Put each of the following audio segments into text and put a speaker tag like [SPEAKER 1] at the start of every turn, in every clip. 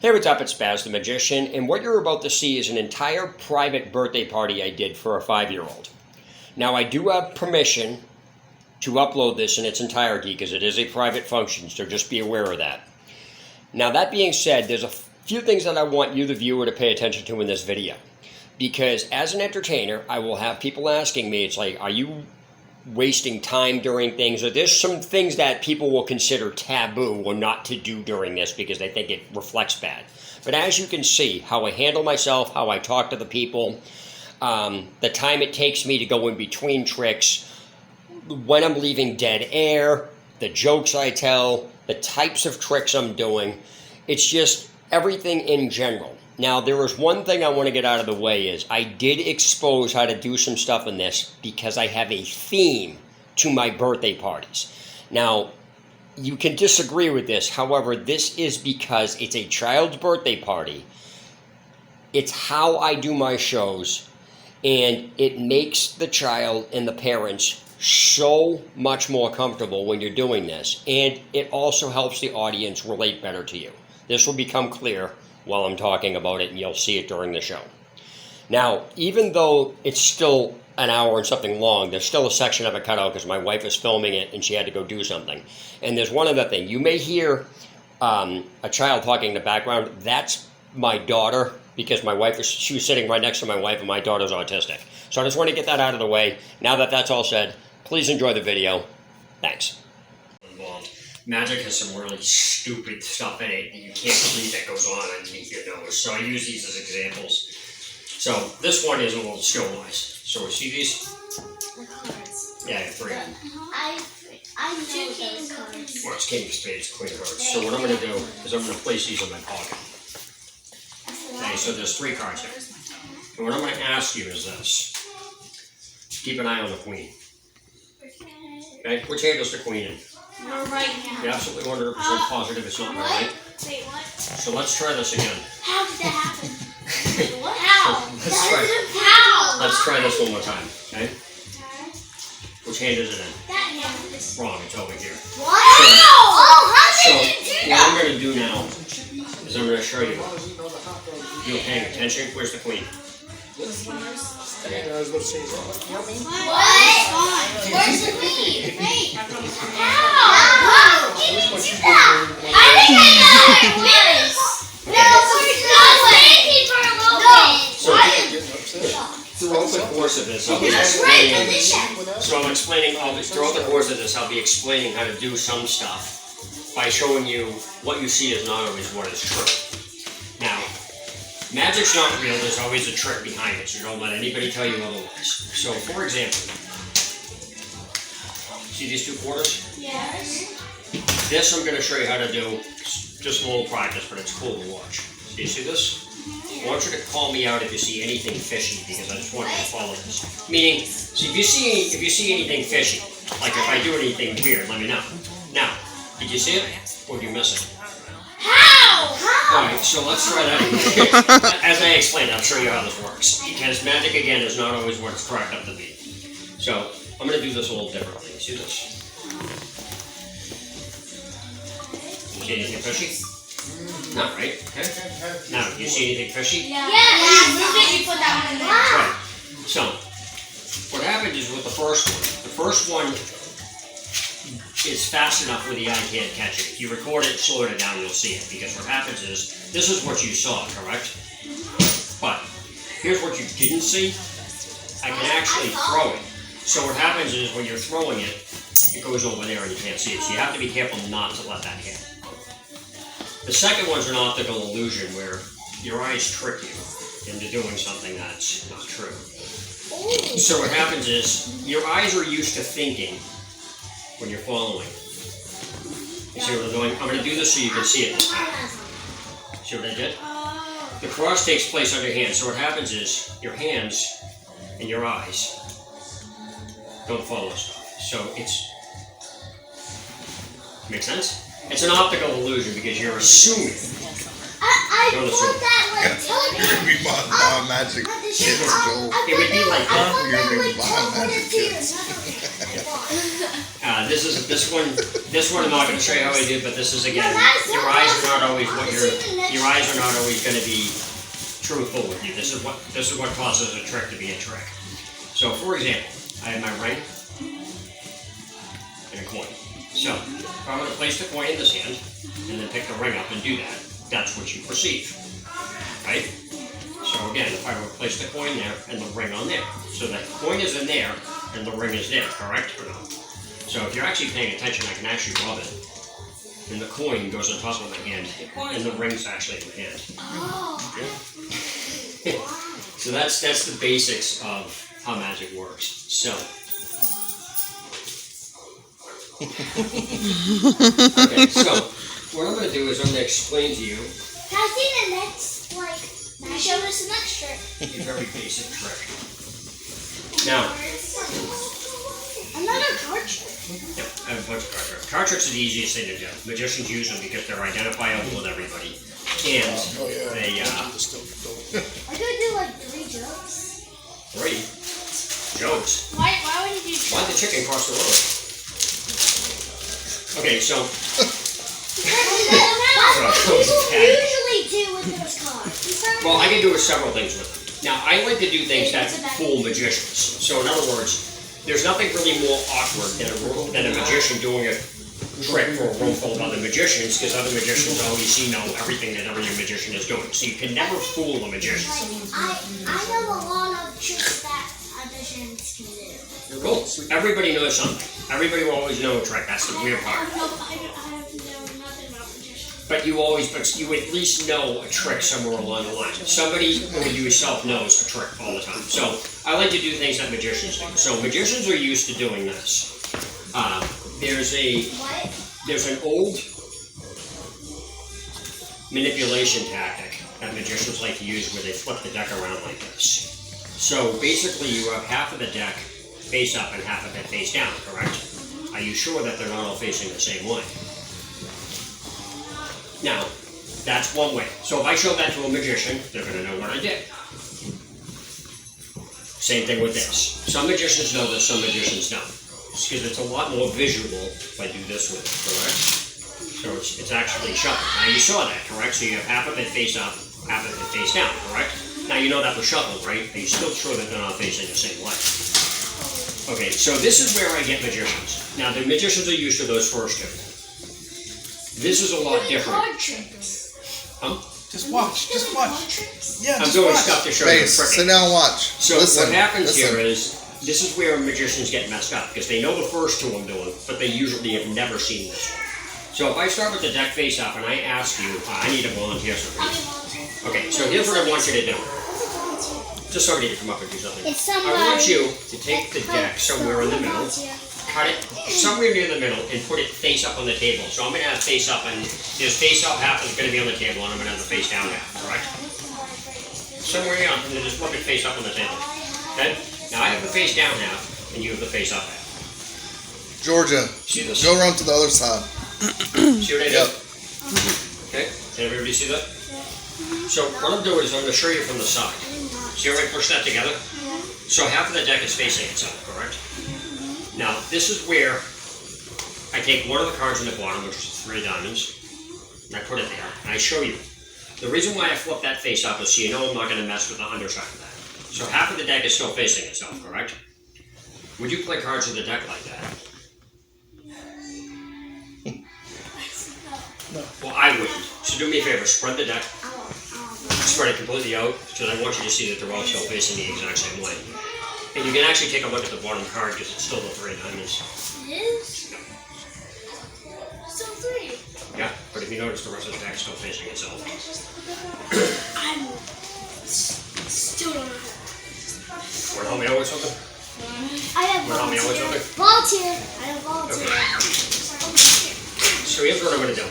[SPEAKER 1] Hey, what's up? It's Baz the Magician, and what you're about to see is an entire private birthday party I did for a 5-year-old. Now, I do have permission to upload this in its entirety because it is a private function, so just be aware of that. Now, that being said, there's a few things that I want you, the viewer, to pay attention to in this video. Because as an entertainer, I will have people asking me, it's like, are you wasting time during things, or there's some things that people will consider taboo or not to do during this because they think it reflects bad. But as you can see, how I handle myself, how I talk to the people, the time it takes me to go in between tricks, when I'm leaving dead air, the jokes I tell, the types of tricks I'm doing, it's just everything in general. Now, there is one thing I want to get out of the way is I did expose how to do some stuff in this because I have a theme to my birthday parties. Now, you can disagree with this. However, this is because it's a child's birthday party. It's how I do my shows, and it makes the child and the parents so much more comfortable when you're doing this, and it also helps the audience relate better to you. This will become clear while I'm talking about it, and you'll see it during the show. Now, even though it's still an hour and something long, there's still a section of it cut out because my wife is filming it and she had to go do something. And there's one other thing. You may hear a child talking in the background. That's my daughter, because she was sitting right next to my wife, and my daughter's autistic. So I just want to get that out of the way. Now that that's all said, please enjoy the video. Thanks. Magic has some really stupid stuff in it, and you can't believe that goes on underneath your nose. So I use these as examples. So this one is a little skill-wise. So we see these?
[SPEAKER 2] The cards.
[SPEAKER 1] Yeah, I have 3 of them.
[SPEAKER 2] I know those cards.
[SPEAKER 1] Well, it's king of spades, queen of hearts. So what I'm going to do is I'm going to place these in my pocket. Okay, so there's 3 cards here. And what I'm going to ask you is this. Keep an eye on the queen. Okay, which hand is the queen in?
[SPEAKER 2] Your right hand.
[SPEAKER 1] You're absolutely 100% positive it's not my right?
[SPEAKER 2] Wait, what?
[SPEAKER 1] So let's try this again.
[SPEAKER 2] How did that happen? What? How?
[SPEAKER 1] How? Let's try this one more time, okay? Which hand is it in?
[SPEAKER 2] That hand is
[SPEAKER 1] Wrong, it's over here.
[SPEAKER 2] What? How did you do
[SPEAKER 1] So what I'm going to do now is I'm going to show you. You're paying attention. Where's the queen?
[SPEAKER 2] What? Where's the queen? Wait. How can you do that? I think I know. No, thinking for a little bit.
[SPEAKER 1] Throughout the course of this, I'll be explaining how to do some stuff by showing you what you see is not always what is true. Now, magic's not real. There's always a trick behind it, so don't let anybody tell you otherwise. So, for example, see these 2 quarters?
[SPEAKER 2] Yes.
[SPEAKER 1] This I'm going to show you how to do. Just a little practice, but it's cool to watch. Do you see this? I want you to call me out if you see anything fishy, because I just want you to follow this. Meaning, so if you see anything fishy, like if I do anything weird, let me know. Now, did you see it, or did you miss it?
[SPEAKER 2] How?
[SPEAKER 1] Alright, so let's try that again. As I explained, I'll show you how this works. Because magic, again, is not always what it's cracked up to be. So, I'm going to do this a little differently. See this? You see anything fishy? Not right, okay? Now, do you see anything fishy?
[SPEAKER 2] Yeah. You put that one in there.
[SPEAKER 1] Right. So, what happens is with the first one is fast enough where the eye can't catch it. If you record it, slow it down, you'll see it. Because what happens is, this is what you saw, correct? But, here's what you didn't see. I can actually throw it. So what happens is, when you're throwing it, it goes over there and you can't see it. So you have to be careful not to let that hit. The second one's an optical illusion where your eyes trick you into doing something that's not true. So what happens is, your eyes are used to thinking when you're following. You see what I'm doing? I'm going to do this so you can see it this time. See what I did? The cross takes place on your hands. So what happens is, your hands and your eyes don't follow stuff. So make sense? It's an optical illusion because you're assuming.
[SPEAKER 2] I
[SPEAKER 1] Don't assume.
[SPEAKER 3] You're gonna be behind magic kids, Joel.
[SPEAKER 1] It would be like that.
[SPEAKER 3] You're gonna be behind magic kids.
[SPEAKER 1] This one I'm not going to show you how I do, but this is again. Your eyes are not always your eyes are not always going to be truthful with you. This is what causes a trick to be a trick. So, for example, I have my ring and a coin. So, if I'm going to place the coin in this hand and then pick the ring up and do that, that's what you perceive, right? So again, if I were to place the coin there and the ring on there, so that the coin is in there and the ring is there, correct or no? So if you're actually paying attention, I can actually rub it, and the coin goes on top of my hand, and the ring's actually in the hand. So that's the basics of how magic works. So. Okay, so what I'm going to do is I'm going to explain to you.
[SPEAKER 2] Can I see the next, show us the next trick?
[SPEAKER 1] A very basic trick. Now.
[SPEAKER 2] Another card trick.
[SPEAKER 1] Yep, I have a bunch of card tricks. Card tricks are the easiest thing to do. Magicians use them because they're identifiable with everybody. And they,
[SPEAKER 2] I could do like 3 jokes.
[SPEAKER 1] 3 jokes?
[SPEAKER 2] Why would you do jokes?
[SPEAKER 1] Why'd the chicken cross the road? Okay, so.
[SPEAKER 2] Usually do with those cards.
[SPEAKER 1] Well, I can do several things with them. Now, I like to do things that fool magicians. So, in other words, there's nothing really more awkward than a magician doing a trick for a room full of other magicians, because other magicians always know everything that every magician is doing. So you can never fool a magician.
[SPEAKER 2] I know a lot of tricks that magicians can do.
[SPEAKER 1] Cool. Everybody knows something. Everybody will always know a trick. That's the weird part.
[SPEAKER 2] I have know nothing about magicians.
[SPEAKER 1] But you at least know a trick somewhere along the line. Somebody or you yourself knows a trick all the time. So I like to do things that magicians do. So magicians are used to doing this. There's an old manipulation tactic that magicians like to use where they flip the deck around like this. So basically you have half of the deck face up and half of it face down, correct? Are you sure that they're not all facing the same way? Now, that's one way. So if I show that to a magician, they're going to know what I did. Same thing with this. Some magicians know this, some magicians don't. Because it's a lot more visual if I do this with it, correct? So it's actually shuffled. Now you saw that, correct? So you have half of it face up, half of it face down, correct? Now you know that was shuffled, right? Are you still sure that they're not facing the same way? Okay, so this is where I get magicians. Now the magicians are used to those first two. This is a lot different.
[SPEAKER 2] Card tricks.
[SPEAKER 3] Just watch. Yeah,
[SPEAKER 1] I'm doing stuff to show you the
[SPEAKER 3] Sit
[SPEAKER 1] trick.
[SPEAKER 3] down and watch.
[SPEAKER 1] So what happens here is, this is where magicians get messed up, because they know the first two I'm doing, but they usually have never seen this one. So if I start with the deck face up and I ask you, I need a volunteer. Okay, so here's what I want you to do. Just somebody to come up and do something. I want you to take the deck somewhere in the middle, cut it somewhere near the middle, and put it face up on the table. So I'm going to have face up, and there's face up half is going to be on the table, and I'm going to have the face down half, correct? Somewhere here, and then just flip it face up on the table. Okay? Now I have the face down half, and you have the face up half.
[SPEAKER 3] Georgia,
[SPEAKER 1] See this?
[SPEAKER 3] go around to the other side.
[SPEAKER 1] See what I do?
[SPEAKER 3] Yep.
[SPEAKER 1] Okay, can everybody see that? So what I'm doing is I'm going to show you from the side. See how I push that together? So half of the deck is facing itself, correct? Now this is where I take one of the cards in the bottom, which is 3 diamonds, and I put it there, and I show you. The reason why I flip that face up is so you know I'm not going to mess with the underside of that. So half of the deck is still facing itself, correct? Would you play cards with the deck like that?
[SPEAKER 3] No.
[SPEAKER 1] Well, I wouldn't. So do me a favor, spread the deck. Spread it completely out, because I want you to see that they're all still facing the exact same way. And you can actually take a look at the bottom card, because it's still the 3 diamonds.
[SPEAKER 2] It is? Still 3.
[SPEAKER 1] Yeah, but if you notice, the rest of the deck is still facing itself.
[SPEAKER 2] I'm still don't know how.
[SPEAKER 1] Want to help me out with something?
[SPEAKER 2] I have
[SPEAKER 1] Want to help me out with
[SPEAKER 2] volunteer.
[SPEAKER 1] something?
[SPEAKER 2] Volunteer. I have volunteer.
[SPEAKER 1] Okay. So here's what I'm going to do.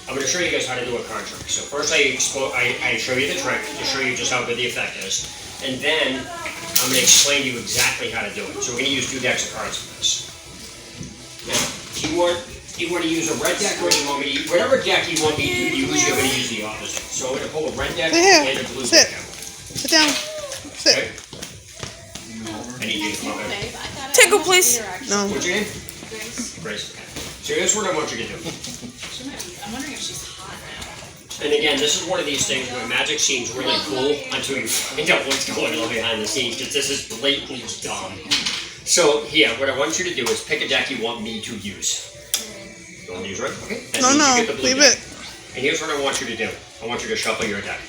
[SPEAKER 1] I'm going to show you guys how to do a card trick. So first I show you the trick to show you just how good the effect is. And then I'm going to explain to you exactly how to do it. So we're going to use 2 decks of cards for this. Now, do you want to use a red deck, or do you want me to use, whatever deck you want me to use, you're going to use the opposite. So I'm going to pull a red deck
[SPEAKER 4] Here.
[SPEAKER 1] and a blue
[SPEAKER 4] Sit.
[SPEAKER 1] deck out.
[SPEAKER 4] Sit down. Sit.
[SPEAKER 1] Okay? I need you to come up there.
[SPEAKER 4] Tickle, please. No.
[SPEAKER 1] What's your name? Grace. Okay. So here's what I want you to do.
[SPEAKER 5] I'm wondering if she's hot now.
[SPEAKER 1] And again, this is one of these things where magic seems really cool until you find out what's going on behind the scenes, because this is blatantly dumb. So here, what I want you to do is pick a deck you want me to use. You want to use red? Okay. That
[SPEAKER 4] No,
[SPEAKER 1] means
[SPEAKER 4] no.
[SPEAKER 1] you get the blue
[SPEAKER 4] Leave
[SPEAKER 1] deck.
[SPEAKER 4] it.
[SPEAKER 1] And here's what I want you to do. I want you to shuffle your deck.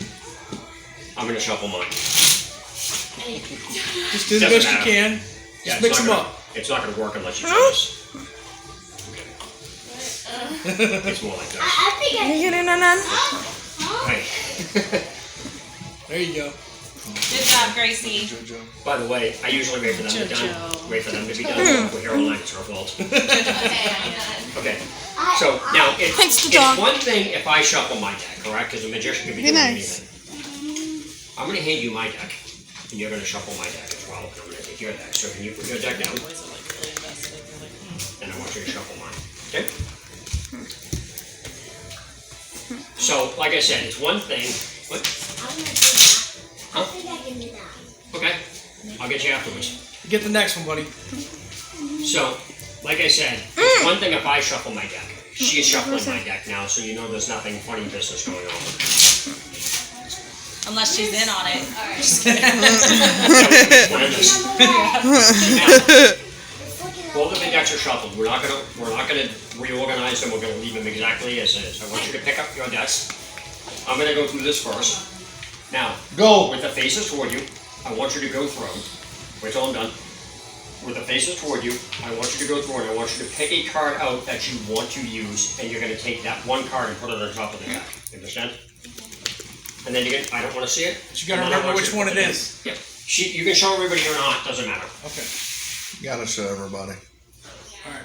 [SPEAKER 1] I'm going to shuffle mine.
[SPEAKER 6] Just do the
[SPEAKER 1] Doesn't
[SPEAKER 6] best you
[SPEAKER 1] matter.
[SPEAKER 6] can.
[SPEAKER 1] Yeah,
[SPEAKER 6] Just mix
[SPEAKER 1] it's
[SPEAKER 6] them
[SPEAKER 1] not
[SPEAKER 6] up.
[SPEAKER 1] gonna- It's not going to work unless you do this. Okay. It's more like this.
[SPEAKER 2] I think I
[SPEAKER 4] Can you get in on that?
[SPEAKER 1] Right.
[SPEAKER 6] There you go.
[SPEAKER 5] Good job, Gracie.
[SPEAKER 3] JoJo.
[SPEAKER 1] By the way, I usually wait for them to be done.
[SPEAKER 5] Jojo.
[SPEAKER 1] Wait for them to be done. If we're here all night, it's her fault.
[SPEAKER 5] Okay, I'm done.
[SPEAKER 1] Okay. So now it's
[SPEAKER 4] Thanks to dog.
[SPEAKER 1] one thing if I shuffle my deck, correct? Because a magician can be
[SPEAKER 4] Be
[SPEAKER 1] doing
[SPEAKER 4] nice.
[SPEAKER 1] anything. I'm going to hand you my deck, and you're going to shuffle my deck as well. And I'm going to take your deck. So can you put your deck down?
[SPEAKER 5] Boys are like really invested. They're like,
[SPEAKER 1] And I want you to shuffle mine. Okay? So, like I said, it's one thing. What?
[SPEAKER 2] I'm gonna do that. I think I can do that.
[SPEAKER 1] Okay. I'll get you afterwards.
[SPEAKER 6] Get the next one, buddy.
[SPEAKER 1] So, like I said, it's one thing if I shuffle my deck. She is shuffling my deck now, so you know there's nothing funny business going on.
[SPEAKER 5] unless she's in on it. Alright.
[SPEAKER 1] Both of the decks are shuffled. We're not gonna reorganize them. We're gonna leave them exactly as is. I want you to pick up your decks. I'm gonna go through this first. Now,
[SPEAKER 3] Go.
[SPEAKER 1] with the faces toward you, I want you to go through. Wait till I'm done. With the faces toward you, I want you to go through and I want you to pick a card out that you want to use, and you're gonna take that one card and put it on top of the deck. You understand? And then I don't want to see it.
[SPEAKER 6] But you gotta
[SPEAKER 1] And then I
[SPEAKER 6] remember
[SPEAKER 1] want
[SPEAKER 6] which
[SPEAKER 1] you to
[SPEAKER 6] one
[SPEAKER 1] put
[SPEAKER 6] it
[SPEAKER 1] in.
[SPEAKER 6] is.
[SPEAKER 1] Yep. You can show everybody or not, doesn't matter.
[SPEAKER 6] Okay.
[SPEAKER 3] Gotta show everybody.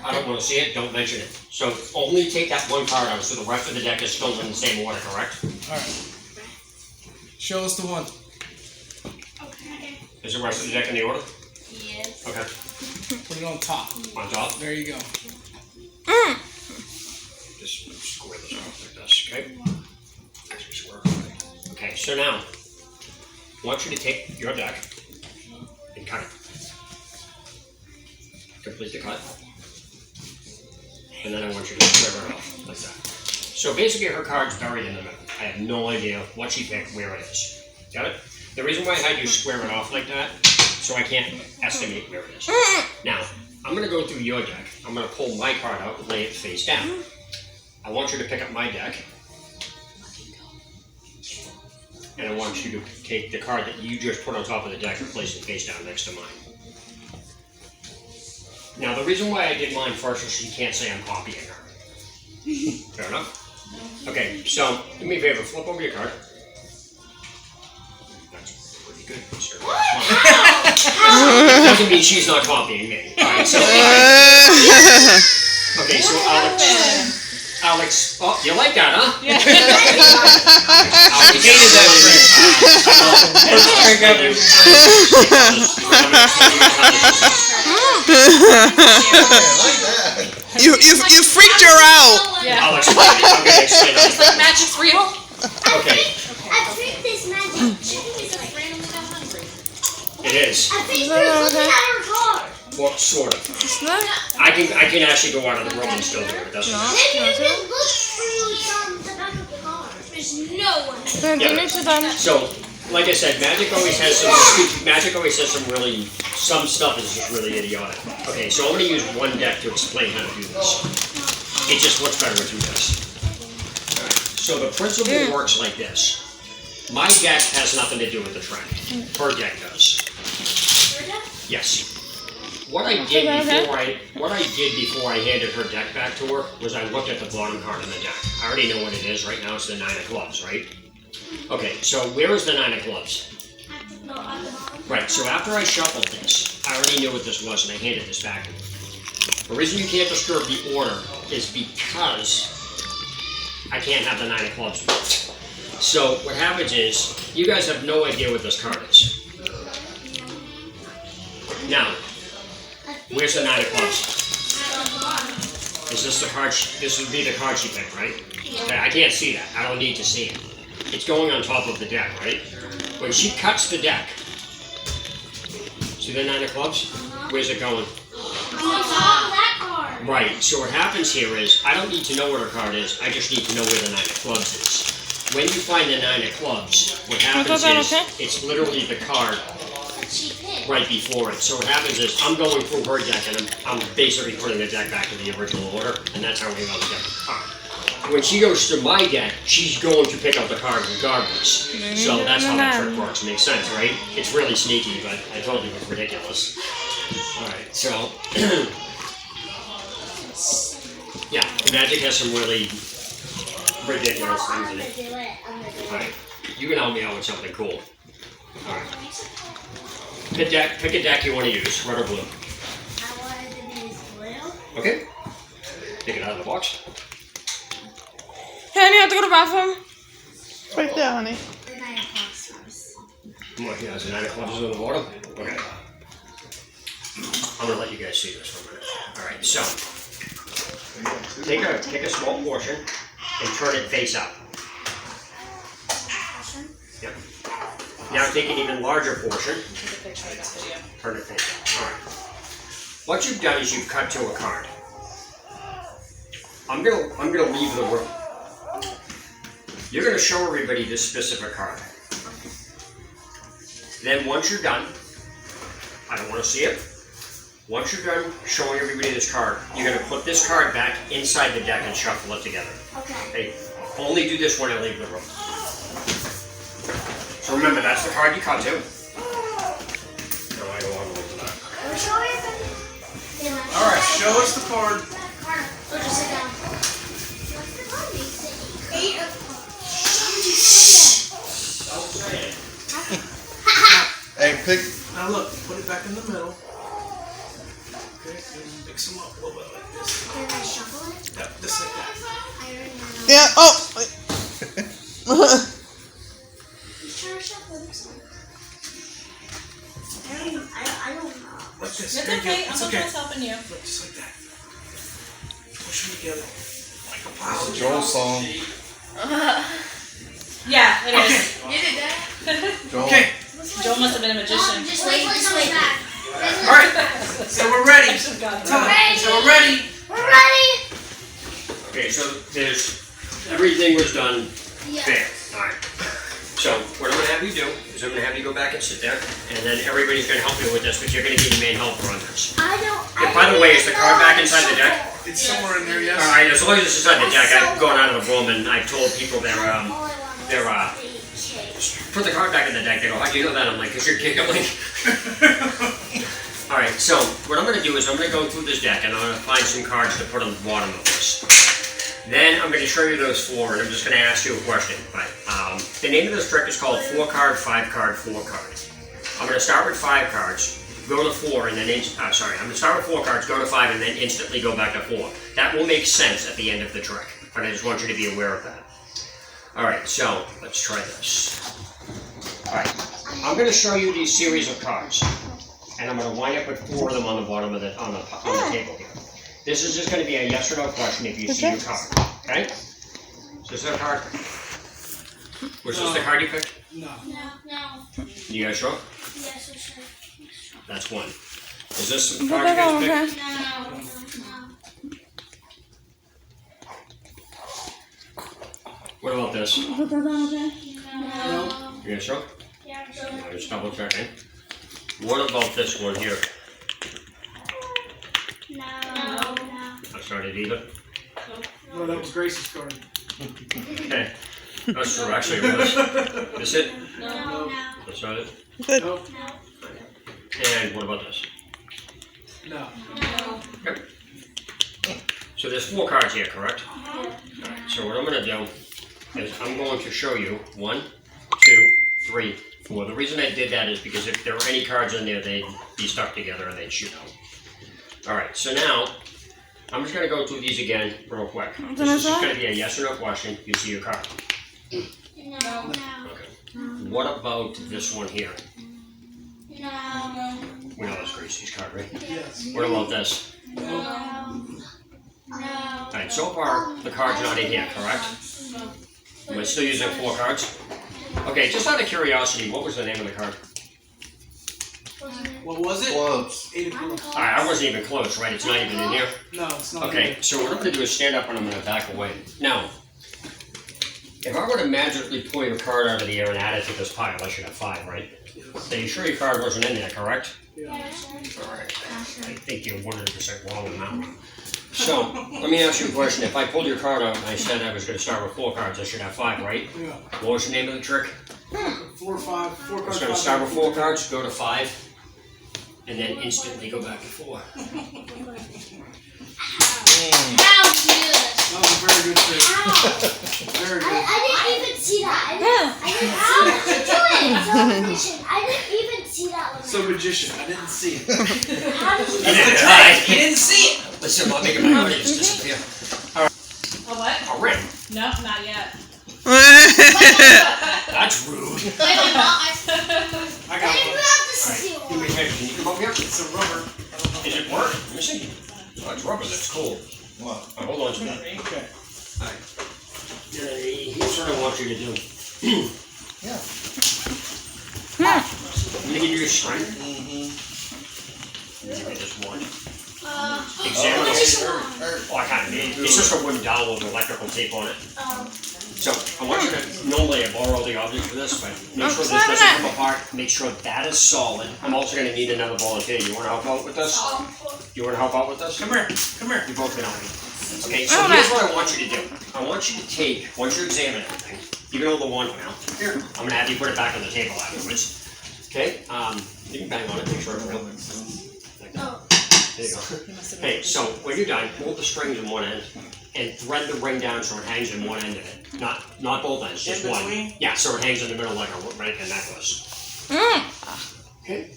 [SPEAKER 1] I don't want to see it, don't mention it. So only take that one card out, so the rest of the deck is still in the same order, correct?
[SPEAKER 6] Alright. Show us the one.
[SPEAKER 2] Okay.
[SPEAKER 1] Is the rest of the deck in the order?
[SPEAKER 2] Yes.
[SPEAKER 1] Okay.
[SPEAKER 6] Put it on top.
[SPEAKER 1] On top?
[SPEAKER 6] There you go.
[SPEAKER 1] Just square this off like this, okay? Actually square. Okay, so now, I want you to take your deck and cut it. Complete the cut. And then I want you to square it off like that. So basically her card's buried in the middle. I have no idea what she picked, where it is. Got it? The reason why I had you square it off like that, so I can't estimate where it is. Now, I'm going to go through your deck. I'm going to pull my card out and lay it face down. I want you to pick up my deck. And I want you to take the card that you just put on top of the deck and place it face down next to mine. Now, the reason why I did mine first is she can't say I'm copying her. Fair enough? Okay, so do me a favor, flip over your card. That's pretty good, sir. Doesn't mean she's not copying me. Alright, so. Okay, so Alex. Oh, you like that, huh?
[SPEAKER 5] Yeah.
[SPEAKER 1] Alex hated that
[SPEAKER 4] You freaked her out.
[SPEAKER 5] Yeah.
[SPEAKER 1] Alex, I'm gonna explain
[SPEAKER 5] Is
[SPEAKER 1] that.
[SPEAKER 5] the magic's real?
[SPEAKER 1] Okay,
[SPEAKER 2] I think this magic.
[SPEAKER 1] it is.
[SPEAKER 2] I think you're looking at her card.
[SPEAKER 1] Well, sort of. I can actually go out of the room and still do it. It doesn't matter.
[SPEAKER 2] Maybe you can look through the back of the card. There's no one.
[SPEAKER 1] So, like I said, Magic always has some stuff is just really idiotic. Okay, so I'm going to use one deck to explain how to do this. It just works better with two decks. Alright, so the principle works like this. My deck has nothing to do with the trend. Her deck does. Yes. What I did before I handed her deck back to her was I looked at the bottom card in the deck. I already know what it is. Right now it's the 9 of clubs, right? Okay, so where is the 9 of clubs? Right, so after I shuffled this, I already knew what this was and I handed this back to her. The reason you can't disturb the order is because I can't have the 9 of clubs involved. So what happens is, you guys have no idea what this card is. Now, where's the 9 of clubs? Is this the card? This would be the card she picked, right? Okay, I can't see that. I don't need to see it. it's going on top of the deck, right? When she cuts the deck, see the 9 of clubs? Where's it going?
[SPEAKER 2] On top of that card.
[SPEAKER 1] Right, so what happens here is, I don't need to know what her card is, I just need to know where the 9 of clubs is. When you find the 9 of clubs, what happens is, it's literally the card
[SPEAKER 2] That she picked.
[SPEAKER 1] right before it. So what happens is, I'm going through her deck and I'm basically putting the deck back in the original order, and that's how we know the deck card. When she goes to my deck, she's going to pick up the card regardless. So that's how that trick works. Makes sense, right? It's really sneaky, but I told you it was ridiculous. Alright, so... yeah, Magic has some really ridiculous things in it. Alright, you can help me out with something cool. Alright. Pick a deck you want to use, red or blue.
[SPEAKER 2] I wanted to use blue.
[SPEAKER 1] Okay? Take it out of the box.
[SPEAKER 4] Hey, honey, I have to go to the bathroom. It's right there, honey.
[SPEAKER 2] The 9 of clubs first.
[SPEAKER 1] Come on, yeah, is the 9 of clubs in the bottom? Okay. I'm gonna let you guys see this for a minute. Alright, so take a small portion and turn it face up. Yep. Now take an even larger portion,
[SPEAKER 5] Take a picture of this video.
[SPEAKER 1] turn it face up. Alright. What you've done is you've cut to a card. I'm gonna leave the room. You're gonna show everybody this specific card. Then once you're done, I don't want to see it. Once you're done showing everybody this card, you're going to put this card back inside the deck and shuffle it together.
[SPEAKER 2] Okay.
[SPEAKER 1] Okay? Only do this when I leave the room. So remember, that's the card you cut to. No, I don't want to leave that.
[SPEAKER 2] We'll show everybody.
[SPEAKER 6] Alright, show us the card.
[SPEAKER 2] Or just sit down. What's the card? 8 of
[SPEAKER 3] Hey, pick.
[SPEAKER 6] Now look, put it back in the middle. Okay, and mix them up a little bit like this.
[SPEAKER 2] Can I shuffle it?
[SPEAKER 6] Yep, just like that.
[SPEAKER 2] I already know.
[SPEAKER 4] Yeah, oh! Wait.
[SPEAKER 2] Just try to shuffle this one. I don't know.
[SPEAKER 6] Like this.
[SPEAKER 5] It's
[SPEAKER 6] There you go.
[SPEAKER 5] okay. I'm
[SPEAKER 6] It's
[SPEAKER 5] not
[SPEAKER 6] okay.
[SPEAKER 5] just helping you.
[SPEAKER 6] Look, just like that. Push them together. Like a
[SPEAKER 3] It's
[SPEAKER 6] power.
[SPEAKER 3] a Joel song.
[SPEAKER 5] Yeah, it is.
[SPEAKER 3] Joel.
[SPEAKER 6] Okay.
[SPEAKER 5] Joel must have been a magician.
[SPEAKER 2] Just wait. Back.
[SPEAKER 6] Alright. So we're ready.
[SPEAKER 5] Got
[SPEAKER 6] Time.
[SPEAKER 2] Ready.
[SPEAKER 6] So we're ready.
[SPEAKER 2] We're ready.
[SPEAKER 1] Okay, so everything was done
[SPEAKER 2] Yeah.
[SPEAKER 1] fair. Alright. So what I'm going to have you do is I'm going to have you go back and sit there, and then everybody's going to help you with this, but you're going to be the main helper on this.
[SPEAKER 2] I don't.
[SPEAKER 1] Yeah, by the way, is the card back inside the deck?
[SPEAKER 6] It's somewhere in there, yes.
[SPEAKER 1] Alright, as long as it's inside the deck, I've gone out of the room and I've told people put the card back in the deck. They go, how do you know that? I'm like, because you're giggling. Alright, so what I'm going to do is I'm going to go through this deck and I'm going to find some cards to put on the bottom of this. Then I'm going to show you those 4 and I'm just going to ask you a question. But the name of this trick is called 4 card, 5 card, 4 card. I'm going to start with 5 cards, go to 4, and then I'm going to start with 4 cards, go to 5, and then instantly go back to 4. That will make sense at the end of the trick, but I just want you to be aware of that. Alright, so let's try this. Alright, I'm going to show you these series of cards, and I'm going to wind up with 4 of them on the bottom of the table here. This is just going to be a yes or no question if you see your card, okay? So is that a card? Was this the card you picked?
[SPEAKER 6] No.
[SPEAKER 2] No.
[SPEAKER 1] You guys sure?
[SPEAKER 2] Yes, for sure.
[SPEAKER 1] That's 1. Is this the card you guys picked?
[SPEAKER 2] No.
[SPEAKER 1] What about this?
[SPEAKER 2] No.
[SPEAKER 1] You guys sure?
[SPEAKER 2] Yeah, sure.
[SPEAKER 1] I'm just double checking. What about this one here?
[SPEAKER 2] No.
[SPEAKER 1] That's not it either.
[SPEAKER 6] No, that was Grace's card.
[SPEAKER 1] Okay. That's true, actually it was. This it?
[SPEAKER 2] No.
[SPEAKER 1] That's not it?
[SPEAKER 4] Good.
[SPEAKER 6] No.
[SPEAKER 1] And what about this?
[SPEAKER 6] No.
[SPEAKER 1] Okay. So there's 4 cards here, correct? Alright, so what I'm going to do is I'm going to show you 1, 2, 3, 4. The reason I did that is because if there were any cards in there, they'd be stuck together and they'd shoot out. Alright, so now I'm just going to go through these again real quick. This is just going to be a yes or no question. You see your card.
[SPEAKER 2] No.
[SPEAKER 1] Okay. What about this one here?
[SPEAKER 2] No.
[SPEAKER 1] We know that's Gracie's card, right?
[SPEAKER 6] Yes.
[SPEAKER 1] What about this?
[SPEAKER 2] No.
[SPEAKER 1] Alright, so far the card's not in here, correct? Am I we're still using 4 cards? Okay, just out of curiosity, what was the name of the card?
[SPEAKER 6] What was it?
[SPEAKER 3] Close.
[SPEAKER 6] 8 o'clock.
[SPEAKER 1] Alright, I wasn't even close, right? It's not even in here?
[SPEAKER 6] No, it's not.
[SPEAKER 1] Okay, so what I'm going to do is stand up and I'm going to back away. Now, if I were to magically pull your card out of the air and add it to this pile, I should have 5, right? So you sure your card wasn't in there, correct? Alright, I think you're 100% wrong on that one. So, let me ask you a question. If I pulled your card out and I said I was going to start with 4 cards, I should have 5, right?
[SPEAKER 6] Yeah.
[SPEAKER 1] What was the name of the trick?
[SPEAKER 6] 4 or 5. 4
[SPEAKER 1] I
[SPEAKER 6] cards.
[SPEAKER 1] was going to start with 4 cards, go to 5, and then instantly go back to 4.
[SPEAKER 2] How good.
[SPEAKER 6] That was a very good trick. Very good.
[SPEAKER 2] I didn't even see that. How did you do it? So efficient. I didn't even see that one.
[SPEAKER 6] So magician. I didn't see it.
[SPEAKER 2] How did you
[SPEAKER 1] You didn't try.
[SPEAKER 6] You didn't see it.
[SPEAKER 1] Listen, I'm making my audience disappear.
[SPEAKER 5] A what?
[SPEAKER 1] A ring.
[SPEAKER 5] No, not yet.
[SPEAKER 1] That's rude.
[SPEAKER 2] I
[SPEAKER 6] I got
[SPEAKER 2] didn't
[SPEAKER 6] one.
[SPEAKER 2] have to see
[SPEAKER 1] Alright, give me
[SPEAKER 2] one.
[SPEAKER 1] a hand. Can you come up here?
[SPEAKER 6] It's a rubber.
[SPEAKER 1] Is it work? Let me see. Oh, it's rubber. That's cool.
[SPEAKER 3] What?
[SPEAKER 1] Hold on to that.
[SPEAKER 6] Okay.
[SPEAKER 1] Here's what I want you to do.
[SPEAKER 3] Yeah.
[SPEAKER 1] I'm gonna give you a string.
[SPEAKER 3] Mm-hmm.
[SPEAKER 1] Give me this one.
[SPEAKER 2] What
[SPEAKER 1] Examine it.
[SPEAKER 2] is one?
[SPEAKER 1] Oh, I kind of need. It's just a wooden dowel with electrical tape on it. So I want you to. Normally I borrow the object for this, but make sure this doesn't come apart. Make sure that is solid. I'm also gonna need another volunteer. You want to help out with this? You want to help out with this?
[SPEAKER 6] Come here. Come here.
[SPEAKER 1] You both can help me. Okay, so here's what I want you to do. I want you to take, once you examine everything, you can hold the wand now. Here, I'm gonna have you put it back on the table afterwards. Okay, you can bang on it, make sure it's real. Like that. There you go. Okay, so when you're done, hold the strings in one end and thread the ring down so it hangs in one end of it. Not both ends, just
[SPEAKER 6] In
[SPEAKER 1] one.
[SPEAKER 6] between?
[SPEAKER 1] Yeah, so it hangs in the middle like a necklace. Okay,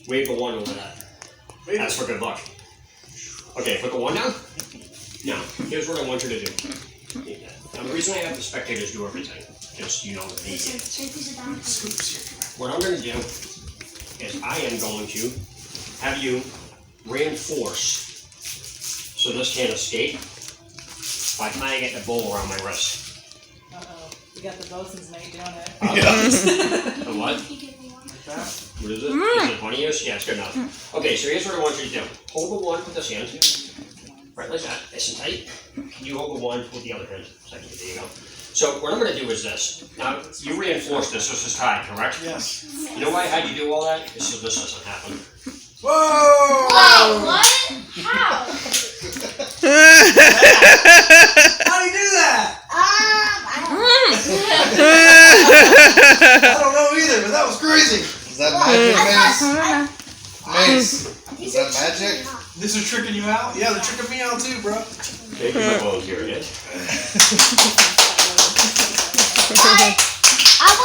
[SPEAKER 1] wave the wand over that. That's for good luck. Okay, put the wand down. Now, here's what I want you to do. Now, the reason I have the spectators do everything, just you know that they can. What I'm going to do is I am going to have you reinforce so this can't escape by tying it in a bowl around my wrist.
[SPEAKER 5] Uh-oh. We got the bosun's mate doing it.
[SPEAKER 1] The what? What is it? Is it 20 years? Yeah, it's good enough. Okay, so here's what I want you to do. Hold the wand with this hand. Right like that, nice and tight. You hold the wand with the other hand. There you go. So what I'm going to do is this. Now, you reinforce this. This is tied, correct?
[SPEAKER 6] Yes.
[SPEAKER 1] You know why I had you do all that? Is so this doesn't happen.
[SPEAKER 6] Whoa!
[SPEAKER 2] Whoa, what? How?
[SPEAKER 6] How do you do that?
[SPEAKER 2] I
[SPEAKER 6] I don't know either, but that was crazy.
[SPEAKER 3] Is that magic, Mace? Mace, is that magic?
[SPEAKER 6] This is tricking you out? Yeah, they're tricking me out too, bro.
[SPEAKER 1] Okay, give my bones here again.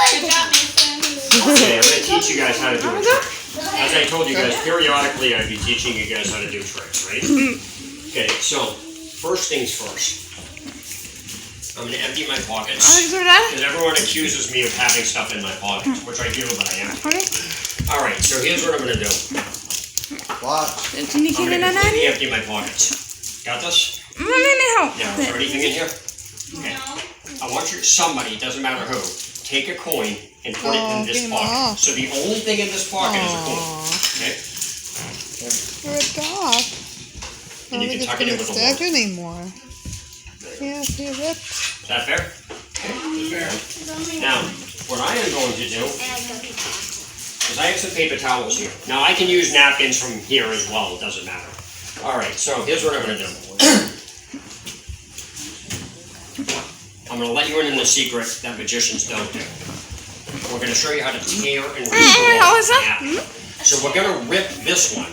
[SPEAKER 2] would.
[SPEAKER 5] Good job, Mason.
[SPEAKER 1] Okay, I'm going to teach you guys how to do a trick. As I told you guys, periodically I'd be teaching you guys how to do tricks, right? Okay, so first things first. I'm going to empty my pockets. Because everyone accuses me of having stuff in my pockets, which I do, but I am. Alright, so here's what I'm going to do.
[SPEAKER 3] Watch.
[SPEAKER 1] I'm going to completely empty my pockets. Got this? Now, is there anything in here? Okay. I want you, somebody, doesn't matter who, take a coin and put it in this pocket. So the only thing in this pocket is a coin. Okay?
[SPEAKER 7] You're a dog.
[SPEAKER 1] And you can tuck it in with a
[SPEAKER 7] Step
[SPEAKER 1] wand.
[SPEAKER 7] anymore. Yeah, see a rip.
[SPEAKER 1] Is that fair? Okay, that's fair. Now, what I am going to do is I have some paper towels here. Now, I can use napkins from here as well, it doesn't matter. Alright, so here's what I'm going to do. I'm going to let you in the secret that magicians don't do. We're going to show you how to tear and restore an apple. So we're going to rip this one,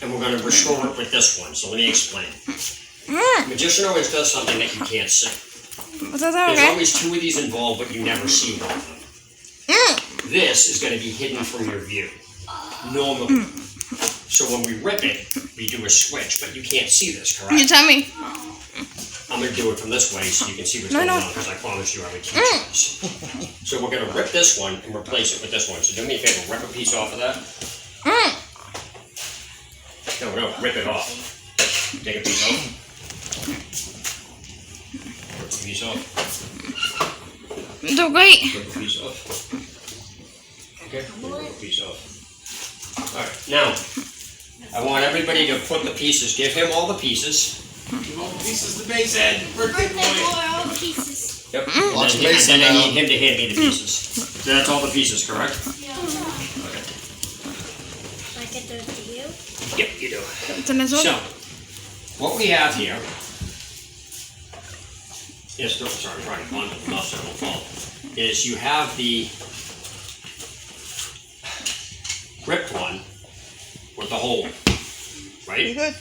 [SPEAKER 1] and we're going to restore it with this one. So let me explain. Magician always does something that you can't see. There's always two of these involved, but you never see one of them. This is going to be hidden from your view, normally. So when we rip it, we do a switch, but you can't see this, correct?
[SPEAKER 4] You tell me.
[SPEAKER 1] I'm going to do it from this way so you can see what's going on, because I promised you I would teach you this. So we're going to rip this one and replace it with this one. So do me a favor, rip a piece off of that. No, rip it off. Take a piece off. Rip a piece off.
[SPEAKER 4] Do great.
[SPEAKER 1] Rip a piece off. Okay, rip a piece off. Alright, now, I want everybody to put the pieces, give him all the pieces.
[SPEAKER 6] Give all the pieces to Basehead. Birthday boy.
[SPEAKER 2] all the pieces.
[SPEAKER 1] Yep.
[SPEAKER 3] Watch
[SPEAKER 1] And
[SPEAKER 3] Mason
[SPEAKER 1] then I
[SPEAKER 3] now.
[SPEAKER 1] need him to hand me the pieces. So that's all the pieces, correct?
[SPEAKER 2] Yeah.
[SPEAKER 1] Okay.
[SPEAKER 2] I get those to you?
[SPEAKER 1] Yep, you do.
[SPEAKER 4] Ten eso.
[SPEAKER 1] So, what we have here is, sorry, I'm trying to bundle enough so it won't fall, is you have the ripped one with the hole,
[SPEAKER 7] You
[SPEAKER 1] right?
[SPEAKER 7] good?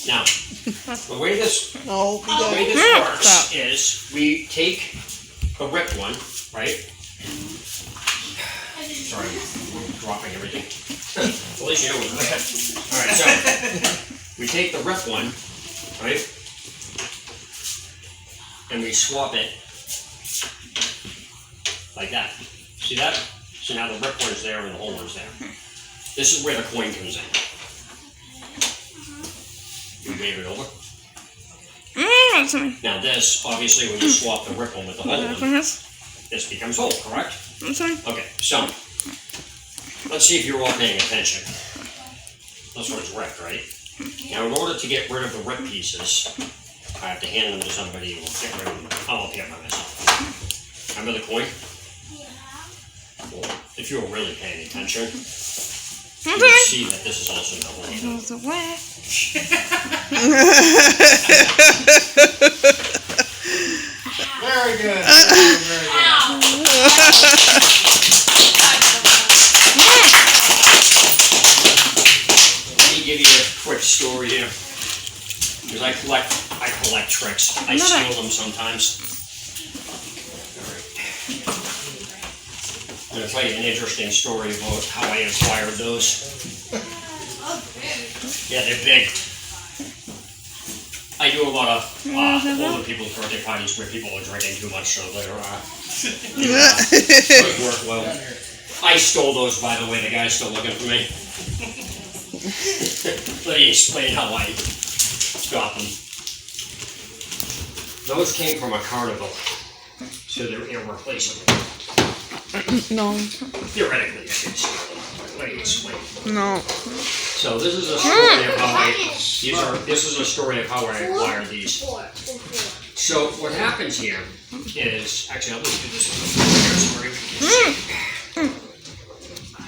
[SPEAKER 1] Now, the way this
[SPEAKER 7] No, you
[SPEAKER 1] The way
[SPEAKER 7] good.
[SPEAKER 1] this works
[SPEAKER 7] Stop.
[SPEAKER 1] is we take the ripped one, right? Sorry, I'm dropping everything. At least you know what that. Alright, so we take the ripped one, right? And we swap it like that. See that? So now the ripped one's there and the whole one's there. This is where the coin comes in. You wave it over.
[SPEAKER 4] That's me.
[SPEAKER 1] Now this, obviously, when you swap the ripple with the whole one, this becomes whole, correct?
[SPEAKER 4] I'm sorry.
[SPEAKER 1] Okay, so, let's see if you're all paying attention. This one's ripped, right? Now, in order to get rid of the ripped pieces, I have to hand them to somebody who will get rid of them. I'll up here by myself. Remember the coin? Well, if you were really paying attention, you
[SPEAKER 4] I'm
[SPEAKER 1] would
[SPEAKER 4] sorry.
[SPEAKER 1] see that this is also the whole
[SPEAKER 4] It
[SPEAKER 1] thing.
[SPEAKER 4] goes away.
[SPEAKER 3] Very good. Very good.
[SPEAKER 1] Let me give you a quick story here. Because I collect tricks. I steal them sometimes. I'm gonna tell you an interesting story about how I acquired those. Yeah, they're big. I do a lot of older people's birthday parties where people are drinking too much, so they're doesn't work well. I stole those, by the way. The guy's still looking for me. Let me explain how I got them. Those came from a carnival, so they're irreplaceable.
[SPEAKER 7] No,
[SPEAKER 1] Theoretically, I should steal them. Let me explain.
[SPEAKER 7] no.
[SPEAKER 1] So this is a story of how this is a story of how I acquired these. So what happens here is, actually I'll just do this.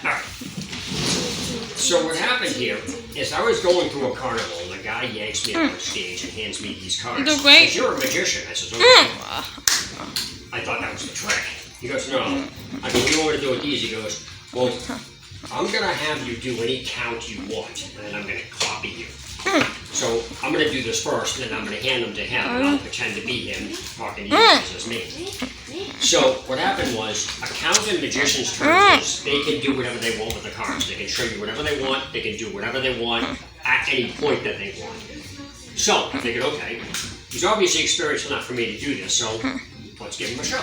[SPEAKER 1] Alright. So what happened here is I was going through a carnival and the guy yanks me up on stage and hands me these cards.
[SPEAKER 4] You're great.
[SPEAKER 1] He says, "You're a magician." I says, "Okay." I thought that was the trick. He goes, "No." I go, "What do you want me to do with these?" He goes, "Well, I'm gonna have you do any count you want, and then I'm gonna copy you. So I'm gonna do this first, and then I'm gonna hand them to him, and I'll pretend to be him talking to you guys as me." So what happened was, a count in magician's terms is they can do whatever they want with the cards. They can show you whatever they want. They can do whatever they want at any point that they want. So I figured, okay, he's obviously experienced enough for me to do this, so let's give him a show.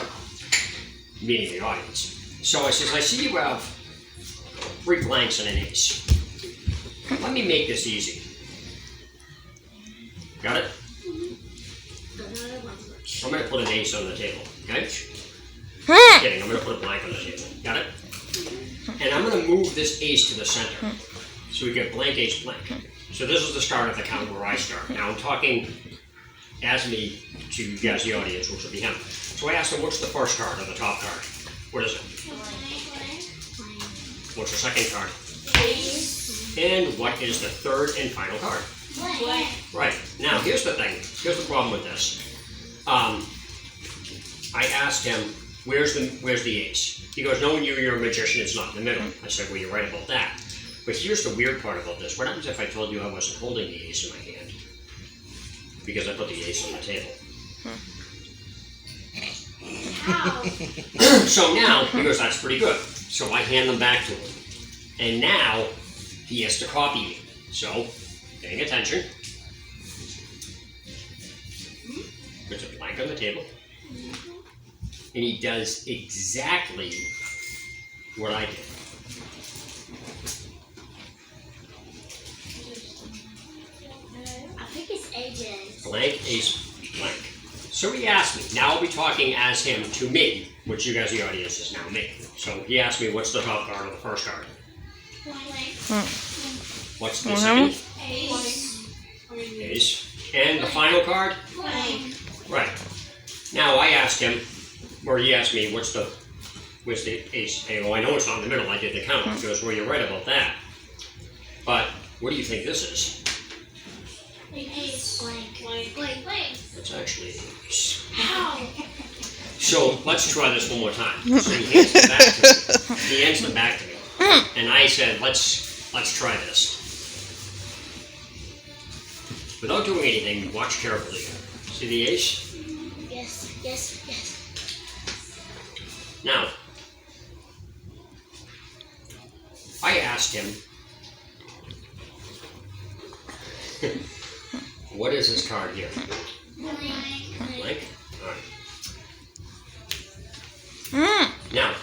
[SPEAKER 1] Meaning the audience. So I says, "I see you have 3 blanks and an ace. Let me make this easy." Got it? I'm going to put an ace on the table, okay? Kidding, I'm going to put a blank on the table. Got it? And I'm going to move this ace to the center. So we get blank, ace, blank. So this is the start of the count where I start. Now I'm talking as me to you guys, the audience, which will be him. So I asked him, what's the first card or the top card? What is it? What's the second card? And what is the third and final card? Right. Now, here's the thing. Here's the problem with this. I asked him, where's the ace? He goes, "No, when you're a magician, it's not in the middle." I said, "Well, you're right about that. But here's the weird part about this. What happens if I told you I wasn't holding the ace in my hand? Because I put the ace on the table." So now, he goes, "That's pretty good." So I hand them back to him. And now, he has to copy me. So, paying attention. Puts a blank on the table. And he does exactly what I did.
[SPEAKER 2] I think it's AJ.
[SPEAKER 1] Blank, ace, blank. So he asked me. Now I'll be talking as him to me. which you guys, the audience, is now me. So he asked me, what's the top card of the first card? What's the second? Ace. And the final card? Right. Now I asked him, or he asked me, what's the ace? Hey, well, I know it's not in the middle. I did the count. He goes, well, you're right about that. But what do you think this is?
[SPEAKER 2] Ace.
[SPEAKER 1] It's actually an ace. So let's try this one more time. So he hands the back to me. He hands the back to me. And I said, let's try this. Without doing anything, watch carefully. See the ace?
[SPEAKER 2] Yes.
[SPEAKER 1] Now, I asked him, what is this card here? Blank? Alright. Now,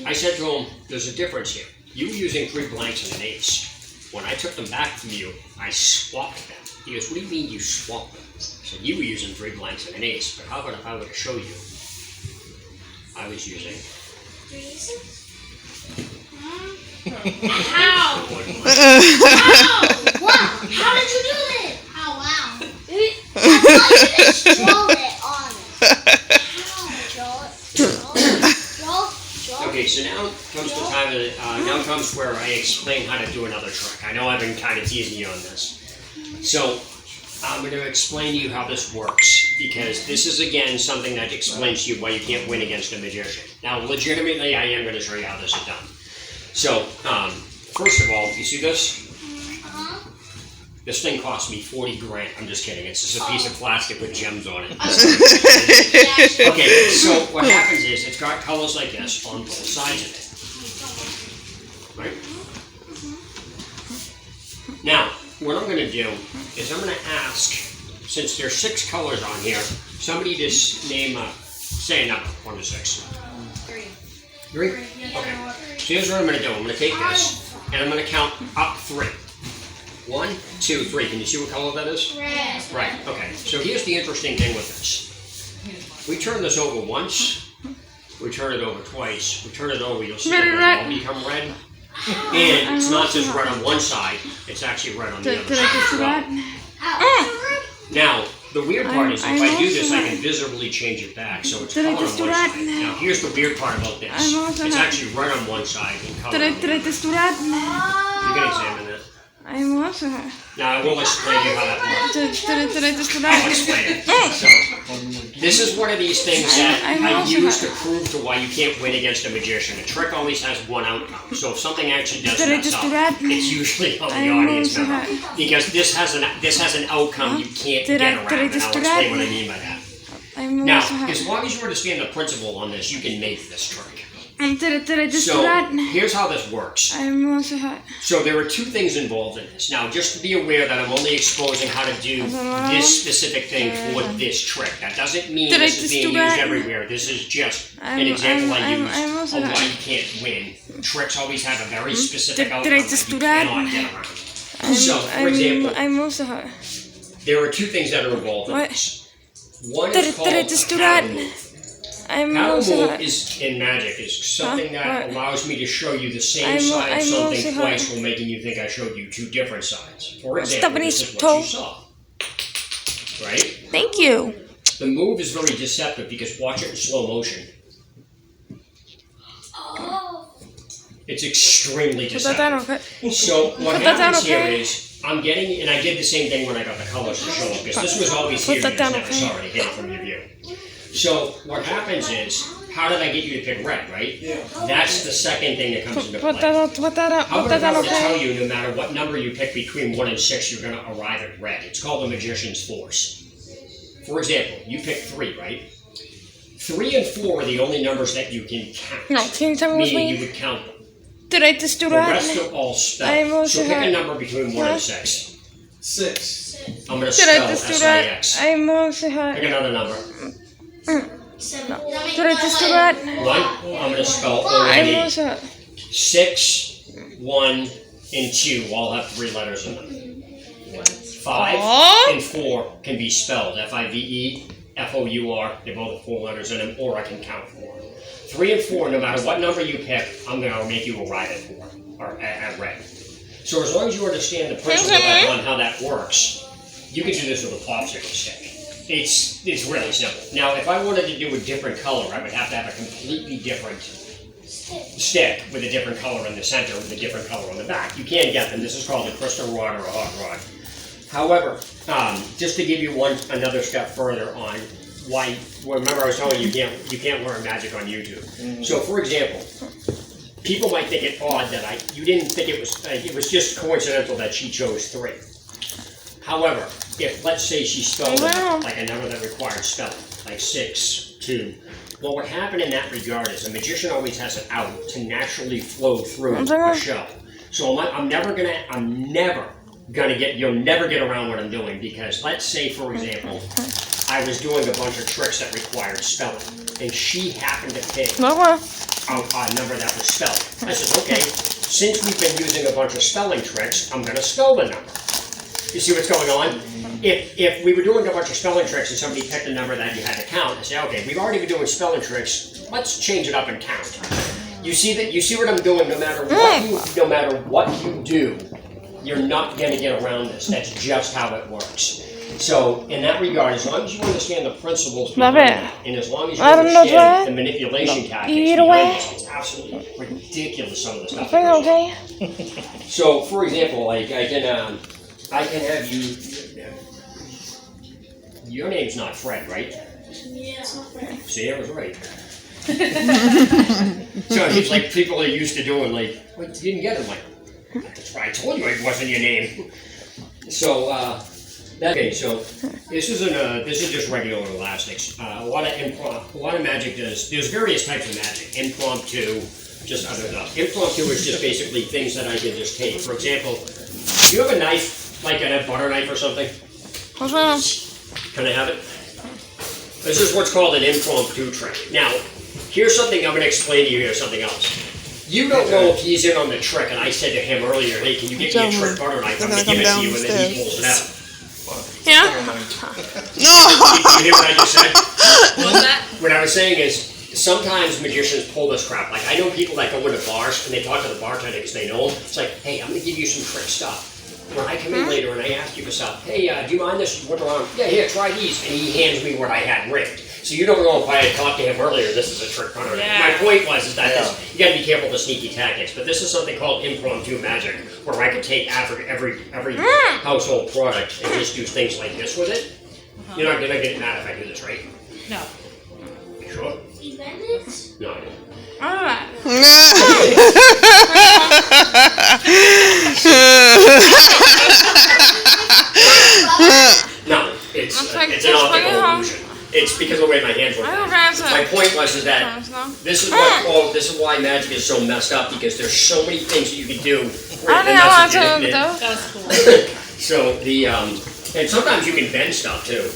[SPEAKER 1] I said to him, there's a difference here. You were using 3 blanks and an ace. When I took them back from you, I swapped them. He goes, what do you mean you swapped them? I said, you were using 3 blanks and an ace, but how about if I were to show you? I was using...
[SPEAKER 2] How? Wow! How did you do that? Oh, wow. I thought you just roll it on it.
[SPEAKER 1] Okay, so now comes the time of now comes where I explain how to do another trick. I know I've been kind of teasing you on this. So I'm going to explain to you how this works, because this is again something that explains to you why you can't win against a magician. Now, legitimately, I am going to show you how this is done. So, first of all, you see this? This thing cost me 40 grand. I'm just kidding. It's just a piece of plastic with gems on it. Okay, so what happens is it's got colors like this on both sides of it. Right? Now, what I'm going to do is I'm going to ask, since there's 6 colors on here, somebody just name say a number, 1 to 6. 3? Okay. So here's what I'm going to do. I'm going to take this, and I'm going to count up 3. 1, 2, 3. Can you see what color that is?
[SPEAKER 2] Red.
[SPEAKER 1] Right, okay. So here's the interesting thing with this. We turn this over once, we turn it over twice, we turn it over, you'll see it will all become red. And it's not just red on one side, it's actually red on the other side as well. Now, the weird part is if I do this, I can visibly change it back, so it's color on one side. Now, here's the weird part about this. It's actually red on one side and color on the other. You can examine that. Now, I will explain to you how that works. I'll explain it. So, this is one of these things that I use to prove to why you can't win against a magician. A trick always has one outcome. So if something actually does mess up, it's usually on the audience member. Because this has an outcome you can't get around. And I'll explain what I mean by that. Now, as long as you understand the principle on this, you can make this trick. So, here's how this works. So, there are 2 things involved in this. Now, just to be aware that I'm only exposing how to do this specific thing for this trick. That doesn't mean this is being used everywhere. This is just an example I use of why you can't win. Tricks always have a very specific outcome that you cannot get around. So, for example, there are 2 things that are involved in this. One is called a paddle move. Paddle move is, in magic, is something that allows me to show you the same side of something twice while making you think I showed you 2 different sides. For example, this is what you saw. Right?
[SPEAKER 4] Thank you.
[SPEAKER 1] The move is very deceptive because watch it in slow motion. It's extremely deceptive. So what happens here is, I'm getting, and I did the same thing when I got the colors to show up, because this was always here, you just never saw it, it hid it from your view. So what happens is, how did I get you to pick red, right? Yeah. That's the second thing that comes into play. How about if I were to tell you, no matter what number you pick between 1 and 6, you're going to arrive at red. It's called the magician's force. For example, you pick 3, right? 3 and 4 are the only numbers that you can count.
[SPEAKER 4] No, can you tell me
[SPEAKER 1] meaning you would count them.
[SPEAKER 4] Did I just do
[SPEAKER 1] The
[SPEAKER 4] that?
[SPEAKER 1] rest are all spelled. So pick a number between 1 and 6.
[SPEAKER 3] 6.
[SPEAKER 1] I'm going to
[SPEAKER 4] Did I
[SPEAKER 1] spell
[SPEAKER 4] just do that?
[SPEAKER 1] S-I-X.
[SPEAKER 4] I'm also hot.
[SPEAKER 1] Pick another number.
[SPEAKER 4] Did I just do that?
[SPEAKER 1] 1, I'm going to spell
[SPEAKER 4] I'm
[SPEAKER 1] O-N-E.
[SPEAKER 4] also hot.
[SPEAKER 1] 6, 1, and 2 all have 3 letters in them. 5 and 4 can be spelled F-I-V-E, F-O-U-R. They both have 4 letters in them, or I can count 4. 3 and 4, no matter what number you pick, I'm going to make you arrive at 4, or at red. So as long as you understand the principle on how that works, you can do this with a popsicle stick. It's really simple. Now, if I wanted to do a different color, I would have to have a completely different stick with a different color in the center, with a different color on the back. You can get them. This is called a crystal rod or a hot rod. However, just to give you another step further on why, remember I was telling you you can't learn magic on YouTube. So, for example, people might think it odd that you didn't think it was just coincidental that she chose 3. However, if let's say she spelled like a number that required spelling, like 6, 2, what would happen in that regard is a magician always has it out to naturally flow through the show. So I'm never gonna get, you'll never get around what I'm doing, because let's say, for example, I was doing a bunch of tricks that required spelling, and she happened to pick a number that was spelled. I said, okay, since we've been using a bunch of spelling tricks, I'm gonna spell the number. You see what's going on? If we were doing a bunch of spelling tricks and somebody picked a number that you had to count, I say, okay, we've already been doing spelling tricks, let's change it up and count. You see what I'm doing? No matter what you do, you're not going to get around this. That's just how it works. So, in that regard, as long as you understand the principles behind it, and as long as you understand the manipulation tactics behind this, it's absolutely ridiculous, some of the stuff. So, for example, like I can have you. Your name's not Fred, right?
[SPEAKER 2] Yeah, it's not Fred.
[SPEAKER 1] See, I was right. So it's like people are used to doing, like, wait, you didn't get it. I'm like, that's why I told you it wasn't your name. So, okay, so this is just regular elastics. A lot of magic there's various types of magic. Impromptu, just other stuff. Impromptu is just basically things that I can just take. For example, do you have a knife, like a butter knife or something? Can I have it? This is what's called an impromptu trick. Now, here's something I'm going to explain to you. Here's something else. You don't know if he's in on the trick, and I said to him earlier, hey, can you get me a trick butter knife? I'm going to give it to you, and then he pulls it out.
[SPEAKER 4] Yeah?
[SPEAKER 1] You hear what I just said?
[SPEAKER 5] What was that?
[SPEAKER 1] What I was saying is, sometimes magicians pull this crap. Like, I know people that go into bars, and they talk to the bartender because they know him. It's like, hey, I'm going to give you some trick stuff. When I come in later and I ask you for stuff, hey, do you mind this? What around? Yeah, here, try these. And he hands me what I had rigged. So you don't know if I had talked to him earlier, this is a trick butter knife.
[SPEAKER 5] Yeah.
[SPEAKER 1] My point was that you got to be careful with sneaky tactics. But this is something called impromptu magic, where I could take every household product and just do things like this with it. You're not going to get mad if I do this, right?
[SPEAKER 5] No.
[SPEAKER 1] You sure?
[SPEAKER 2] You meant it?
[SPEAKER 1] No, I didn't.
[SPEAKER 4] Alright.
[SPEAKER 1] No, it's an optical illusion. It's because of the way my hands work. My point was that this is why magic is so messed up, because there's so many things that you can do.
[SPEAKER 5] That was cool.
[SPEAKER 1] So and sometimes you can bend stuff too.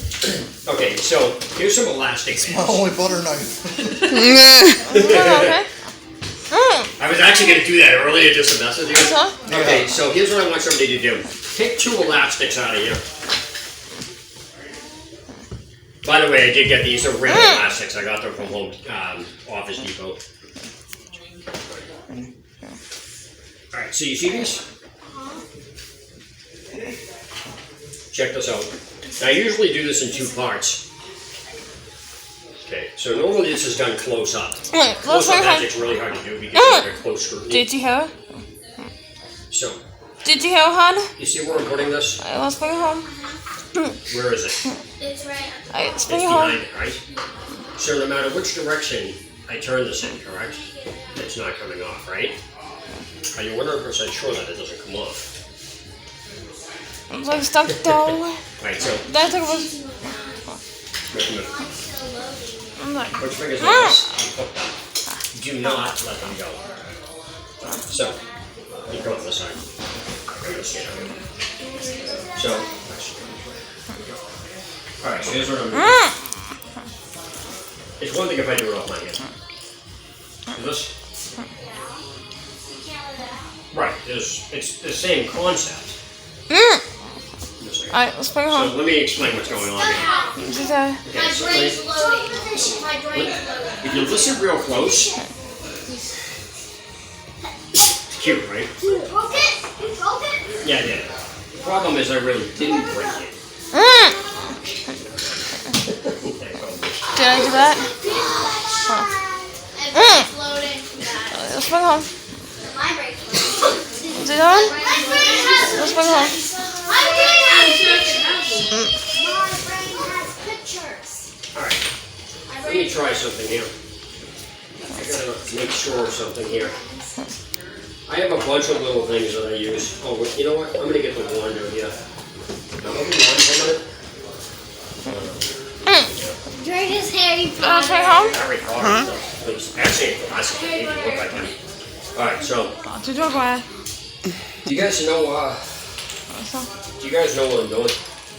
[SPEAKER 1] Okay, so here's some elastic bands.
[SPEAKER 3] My only butter knife.
[SPEAKER 1] I was actually going to do that earlier just to mess with you. Okay, so here's what I want somebody to do. Pick 2 elastics out of here. By the way, I did get these. They're real elastics. I got them from Office Depot. Alright, so you see these? Check this out. Now, I usually do this in 2 parts. Okay, so normally this is done close up. Close-up magic's really hard to do because it's very close scrutiny.
[SPEAKER 4] Did you hear?
[SPEAKER 1] So,
[SPEAKER 4] Did you hear, hon?
[SPEAKER 1] you see where I'm putting this?
[SPEAKER 4] Let's bring it home.
[SPEAKER 1] Where is it?
[SPEAKER 2] It's right.
[SPEAKER 4] Let's
[SPEAKER 1] It's
[SPEAKER 4] bring it home.
[SPEAKER 1] behind it, right? So no matter which direction I turn this in, correct? It's not coming off, right? Are you 100% sure that it doesn't come off?
[SPEAKER 4] I'm like stuck though.
[SPEAKER 1] Right, so,
[SPEAKER 4] That's like was.
[SPEAKER 1] wait a minute.
[SPEAKER 4] I'm like.
[SPEAKER 1] Which fingers are this? Do not let them go. So, you go on this side. I'm gonna stand up. So, alright, so here's what I'm doing. It's one thing if I do it off my hand. This? Right, it's the same concept. Just like
[SPEAKER 4] Alright, let's bring it
[SPEAKER 1] So
[SPEAKER 4] home.
[SPEAKER 1] let me explain what's going on here.
[SPEAKER 4] This is a...
[SPEAKER 1] Okay, so if you listen real close, it's cute, right?
[SPEAKER 2] You broke it? You broke it?
[SPEAKER 1] Yeah, I did. The problem is I really didn't break it.
[SPEAKER 4] Did I do that?
[SPEAKER 2] It's loading.
[SPEAKER 4] Let's bring it home.
[SPEAKER 2] My brain.
[SPEAKER 4] Is it on? Let's bring it home.
[SPEAKER 2] My brain has pictures.
[SPEAKER 1] Alright, let me try something here. I gotta make sure of something here. I have a bunch of little things that I use. Oh, you know what? I'm gonna get the wand over here. Now, open the wand for a minute.
[SPEAKER 2] Drake is Harry
[SPEAKER 4] Let's bring it home.
[SPEAKER 1] Harry Potter stuff, please. Actually, that's a baby. Look like him. Alright, so,
[SPEAKER 4] Tu dois quoi?
[SPEAKER 1] do you guys know, do you guys know what I'm doing?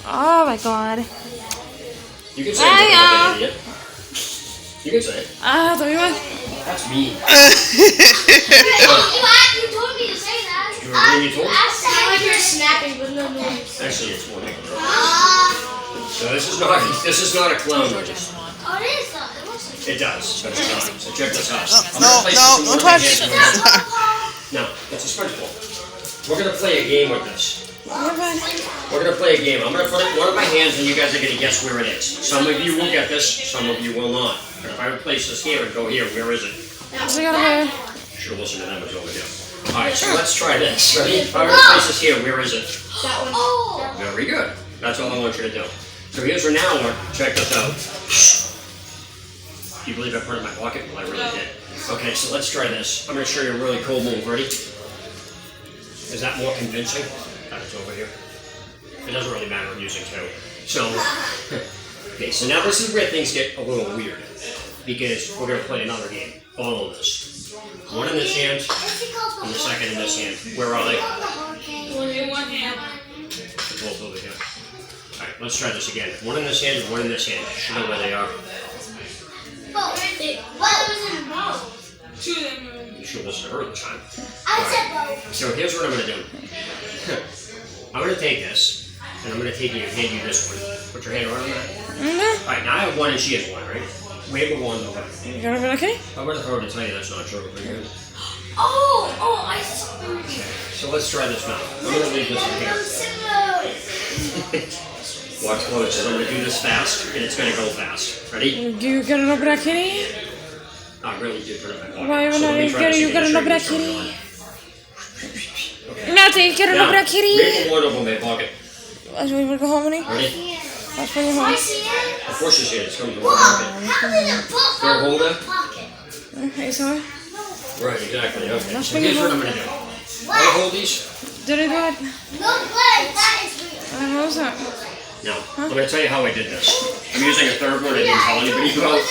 [SPEAKER 4] Oh my god.
[SPEAKER 1] You can say I'm looking like an idiot. You can say it.
[SPEAKER 4] Ah, t'as vu moi?
[SPEAKER 1] That's mean.
[SPEAKER 2] You told me to say that.
[SPEAKER 1] You were being told?
[SPEAKER 2] I sound like you're snapping with no noise.
[SPEAKER 1] Actually, it's one. So this is not a clown noise.
[SPEAKER 2] Oh, it is though. It looks like
[SPEAKER 1] It does, but it's not. So check this out.
[SPEAKER 7] No, don't touch.
[SPEAKER 1] No, it's a sponge ball. We're gonna play a game with this. We're gonna play a game. I'm gonna put it in one of my hands, and you guys are gonna guess where it is. Some of you will get this, some of you will not. But if I would place this here and go here, where is it?
[SPEAKER 4] We got over.
[SPEAKER 1] You should listen to them. It's over here. All right, so let's try this. Ready? If I were to place this here, where is it?
[SPEAKER 2] that one. Oh.
[SPEAKER 1] Very good. That's all I want you to do. So here's where now one. Check this out. Do you believe I put it in my pocket? Well, I really did. Okay, so let's try this. I'm going to show you a really cool move. Ready? Is that more convincing? That it's over here. It doesn't really matter. I'm using two. So, okay, so now this is where things get a little weird. Because we're going to play another game. Follow this. One in this hand, and the second in this hand. Where are they?
[SPEAKER 5] One hand.
[SPEAKER 1] Both over here. Alright, let's try this again. One in this hand and one in this hand. You should know where they are.
[SPEAKER 2] What was in both?
[SPEAKER 5] Two of them.
[SPEAKER 1] You should listen to her this time.
[SPEAKER 2] I said both.
[SPEAKER 1] So here's what I'm going to do. I'm going to take this, and I'm going to take you and hand you this one. Put your hand around that. Alright, now I have one and she has one, right? Wave the wand over.
[SPEAKER 4] You got it okay?
[SPEAKER 1] I'm going to throw it to tell you that's not true. Okay,
[SPEAKER 2] Oh, I see.
[SPEAKER 1] so let's try this now. I'm going to leave this in here. Watch close, I'm going to do this fast, and it's going to go fast. Ready?
[SPEAKER 4] You got it over there, kitty?
[SPEAKER 1] I really did put it in my pocket.
[SPEAKER 4] Why
[SPEAKER 1] So
[SPEAKER 4] would
[SPEAKER 1] let me
[SPEAKER 4] I
[SPEAKER 1] try
[SPEAKER 4] get
[SPEAKER 1] this
[SPEAKER 4] it? You
[SPEAKER 1] again
[SPEAKER 4] got
[SPEAKER 1] to
[SPEAKER 4] it
[SPEAKER 1] show
[SPEAKER 4] over
[SPEAKER 1] you
[SPEAKER 4] there,
[SPEAKER 1] what's going
[SPEAKER 4] kitty?
[SPEAKER 1] on. Okay.
[SPEAKER 4] Natty, get it over there,
[SPEAKER 1] Now,
[SPEAKER 4] kitty?
[SPEAKER 1] wave the wand over my pocket.
[SPEAKER 4] Let's wait for go home, honey.
[SPEAKER 1] Ready?
[SPEAKER 4] Let's bring it home.
[SPEAKER 2] I see it.
[SPEAKER 1] Of course you see it. It's coming from my
[SPEAKER 2] Whoa,
[SPEAKER 1] pocket.
[SPEAKER 2] how did it pop
[SPEAKER 1] Here,
[SPEAKER 2] out
[SPEAKER 1] hold
[SPEAKER 2] of
[SPEAKER 1] it.
[SPEAKER 2] my pocket?
[SPEAKER 4] Okay, so
[SPEAKER 1] Right, exactly. Okay.
[SPEAKER 4] Let's
[SPEAKER 1] So
[SPEAKER 4] bring
[SPEAKER 1] here's
[SPEAKER 4] it
[SPEAKER 1] what I'm
[SPEAKER 4] home.
[SPEAKER 1] going to do. Want to hold these?
[SPEAKER 4] did I do it?
[SPEAKER 2] No way, that is real.
[SPEAKER 4] How's that?
[SPEAKER 1] No. I'm going to tell you how I did this. I'm using a third one I didn't tell anybody about.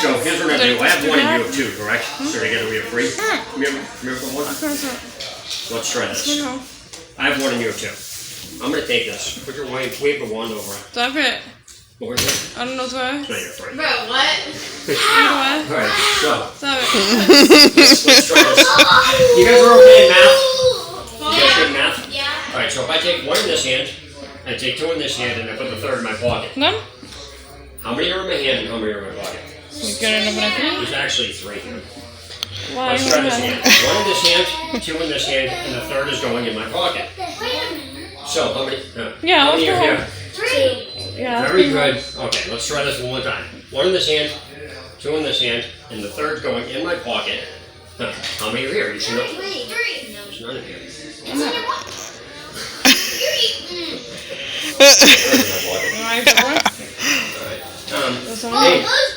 [SPEAKER 1] So here's what I'm going to do. I have one and you have two, correct? So together we have three. Remember the one? Let's try
[SPEAKER 4] Bring it
[SPEAKER 1] this.
[SPEAKER 4] home.
[SPEAKER 1] I have one and you have two. I'm going to take this. Put your wave the wand over it.
[SPEAKER 4] Stop it.
[SPEAKER 1] What was it?
[SPEAKER 4] I don't know what.
[SPEAKER 1] It's not your friend.
[SPEAKER 5] Bro, what?
[SPEAKER 1] Alright, so
[SPEAKER 4] Stop it.
[SPEAKER 1] let's try this. You guys are okay in math? You guys good in math?
[SPEAKER 2] Yeah.
[SPEAKER 1] Alright, so if I take one in this hand, I take two in this hand, and I put the third in my pocket.
[SPEAKER 4] No?
[SPEAKER 1] How many are in my hand and how many are in my pocket?
[SPEAKER 4] You got it over there, kitty?
[SPEAKER 1] There's actually three here.
[SPEAKER 4] Why?
[SPEAKER 1] Let's try this again. One in this hand, two in this hand, and the third is going in my pocket.
[SPEAKER 2] Wait a minute.
[SPEAKER 1] So, how many?
[SPEAKER 4] Yeah,
[SPEAKER 1] how
[SPEAKER 4] let's
[SPEAKER 1] many
[SPEAKER 4] go
[SPEAKER 1] are
[SPEAKER 4] home.
[SPEAKER 1] here?
[SPEAKER 2] 3.
[SPEAKER 4] Yeah.
[SPEAKER 1] Very good. Okay, let's try this one more time. One in this hand, two in this hand, and the third going in my pocket. How many are here? You should know.
[SPEAKER 2] 3.
[SPEAKER 1] There's none in here.
[SPEAKER 2] It's in your pocket. 3.
[SPEAKER 4] Alright, that one?
[SPEAKER 1] Alright.
[SPEAKER 4] all.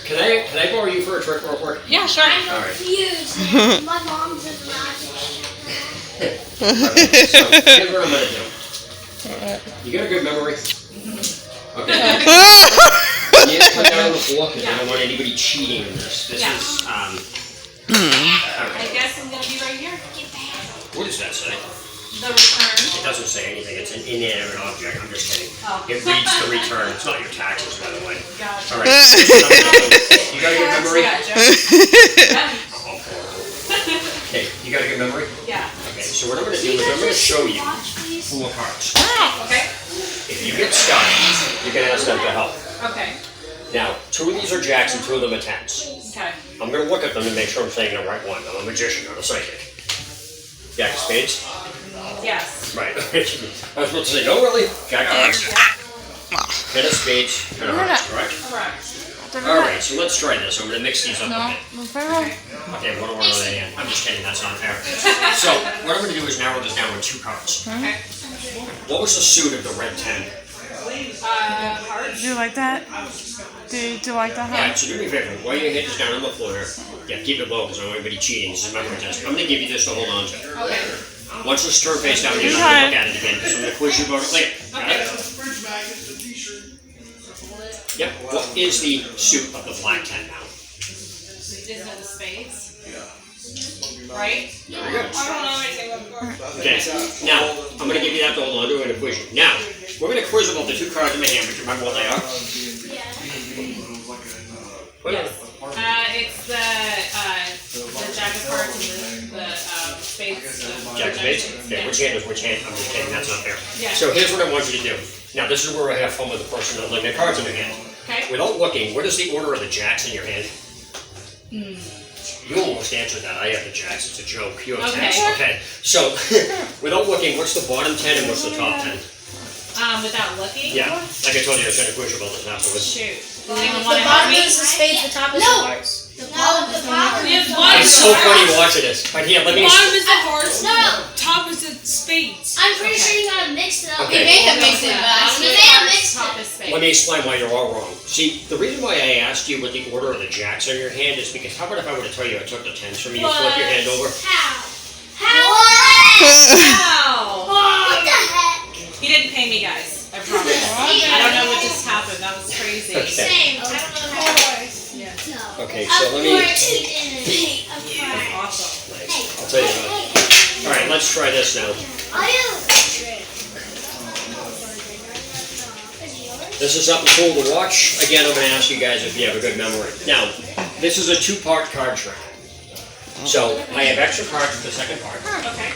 [SPEAKER 1] Hey, can I borrow you for a trick real quick?
[SPEAKER 4] Yeah, sure.
[SPEAKER 2] I'm
[SPEAKER 1] Alright.
[SPEAKER 2] confused. My mom's is magic.
[SPEAKER 1] Okay, so here's what I'm gonna do. You got a good memory? Okay. You need to cut down on the floor because I don't want anybody cheating in this. This is
[SPEAKER 5] I
[SPEAKER 1] alright.
[SPEAKER 5] guess I'm gonna be right here.
[SPEAKER 1] What does that say?
[SPEAKER 5] The return.
[SPEAKER 1] It doesn't say anything. It's an inanimate object. I'm just kidding.
[SPEAKER 5] Oh.
[SPEAKER 1] It reads the return. It's not your taxes, by the way.
[SPEAKER 5] Gotcha.
[SPEAKER 1] Alright. You got a good memory?
[SPEAKER 5] Gotcha.
[SPEAKER 1] Oh, okay, you got a good memory?
[SPEAKER 5] Yeah.
[SPEAKER 1] Okay, so what I'm going to do is I'm going to show you 4 cards.
[SPEAKER 5] Okay.
[SPEAKER 1] If you get stuck, you can ask them to help.
[SPEAKER 5] Okay.
[SPEAKER 1] Now, 2 of these are jacks and 2 of them are 10s.
[SPEAKER 5] Okay.
[SPEAKER 1] I'm going to look at them and make sure I'm saying the right one. I'm a magician, not a psychic. Jack of spades?
[SPEAKER 5] Yes.
[SPEAKER 1] Right. I was about to say, no, really? Jack of hearts. 10 of spades, 10 of hearts, correct?
[SPEAKER 5] Correct.
[SPEAKER 1] Alright, so let's try this. I'm going to mix these up a bit.
[SPEAKER 4] No pero.
[SPEAKER 1] Okay, what order are they in? I'm just kidding, that's not fair. So, what I'm going to do is narrow this down with 2 cards.
[SPEAKER 5] Okay.
[SPEAKER 1] What was the suit of the red 10?
[SPEAKER 5] Heart.
[SPEAKER 4] Do you like that? Do you like that?
[SPEAKER 1] Alright, so do me a favor. While you hit this down on the floor, yeah, keep it low because I don't want anybody cheating. This is my test. I'm going to give you this to hold on to.
[SPEAKER 5] Okay.
[SPEAKER 1] Once it's turned face down, you're not going to look at it again because I'm going to quiz you about it later. Got it?
[SPEAKER 3] Fridge magnet, the t-shirt.
[SPEAKER 1] Yep. What is the suit of the black 10 now?
[SPEAKER 5] Isn't it the spades?
[SPEAKER 3] Yeah.
[SPEAKER 5] Right?
[SPEAKER 1] Very good.
[SPEAKER 5] I don't know anything about
[SPEAKER 1] Okay, now, I'm going to give you that to hold on to and quiz you. Now, we're going to quiz about the 2 cards in my hand, but you remember what they are?
[SPEAKER 5] Yes. It's the jack of hearts and the spades.
[SPEAKER 1] Jack of spades? Okay, which hand is which hand? I'm just kidding, that's not fair.
[SPEAKER 5] Yeah.
[SPEAKER 1] So here's what I want you to do. Now, this is where I have fun with the person holding their cards in their hand.
[SPEAKER 5] Okay.
[SPEAKER 1] Without looking, what is the order of the jacks in your hand? You almost answered that. I have the jacks. It's a joke. You have
[SPEAKER 5] Okay.
[SPEAKER 1] 10s. Okay. So, without looking, what's the bottom 10 and what's the top 10?
[SPEAKER 5] Without looking?
[SPEAKER 1] Yeah. Like I told you, I was going to quiz you about this afterwards.
[SPEAKER 5] Shoot.
[SPEAKER 2] The
[SPEAKER 5] Anyone want to help
[SPEAKER 2] bottom
[SPEAKER 5] me?
[SPEAKER 2] is the spades, the top is the hearts. The bottom is the hearts.
[SPEAKER 1] It's so funny watching this. But here, let me.
[SPEAKER 7] Bottom is the hearts,
[SPEAKER 2] No,
[SPEAKER 7] top is the spades.
[SPEAKER 2] I'm pretty sure you gotta mix it up.
[SPEAKER 1] Okay.
[SPEAKER 2] may have mixed it,
[SPEAKER 5] Bottom
[SPEAKER 2] You
[SPEAKER 5] is
[SPEAKER 2] may have
[SPEAKER 5] hearts,
[SPEAKER 2] mixed
[SPEAKER 5] top
[SPEAKER 2] it.
[SPEAKER 5] is spades.
[SPEAKER 1] Let me explain why you're all wrong. See, the reason why I asked you what the order of the jacks on your hand is because how about if I were to tell you I took the 10s from you, you flip your hand over?
[SPEAKER 2] How?
[SPEAKER 5] Wow.
[SPEAKER 2] What the heck?
[SPEAKER 5] He didn't pay me, guys. I promise. I don't know what just happened. That was crazy.
[SPEAKER 1] Okay.
[SPEAKER 2] Same. I don't know how it works.
[SPEAKER 5] Yeah.
[SPEAKER 2] No.
[SPEAKER 1] Okay, so let me.
[SPEAKER 5] That's awesome.
[SPEAKER 1] Nice. I'll tell you what. All right, let's try this now. This is something cool to watch. Again, I'm going to ask you guys if you have a good memory. Now, this is a 2-part card trick. So, I have extra cards for the second part.
[SPEAKER 5] Okay.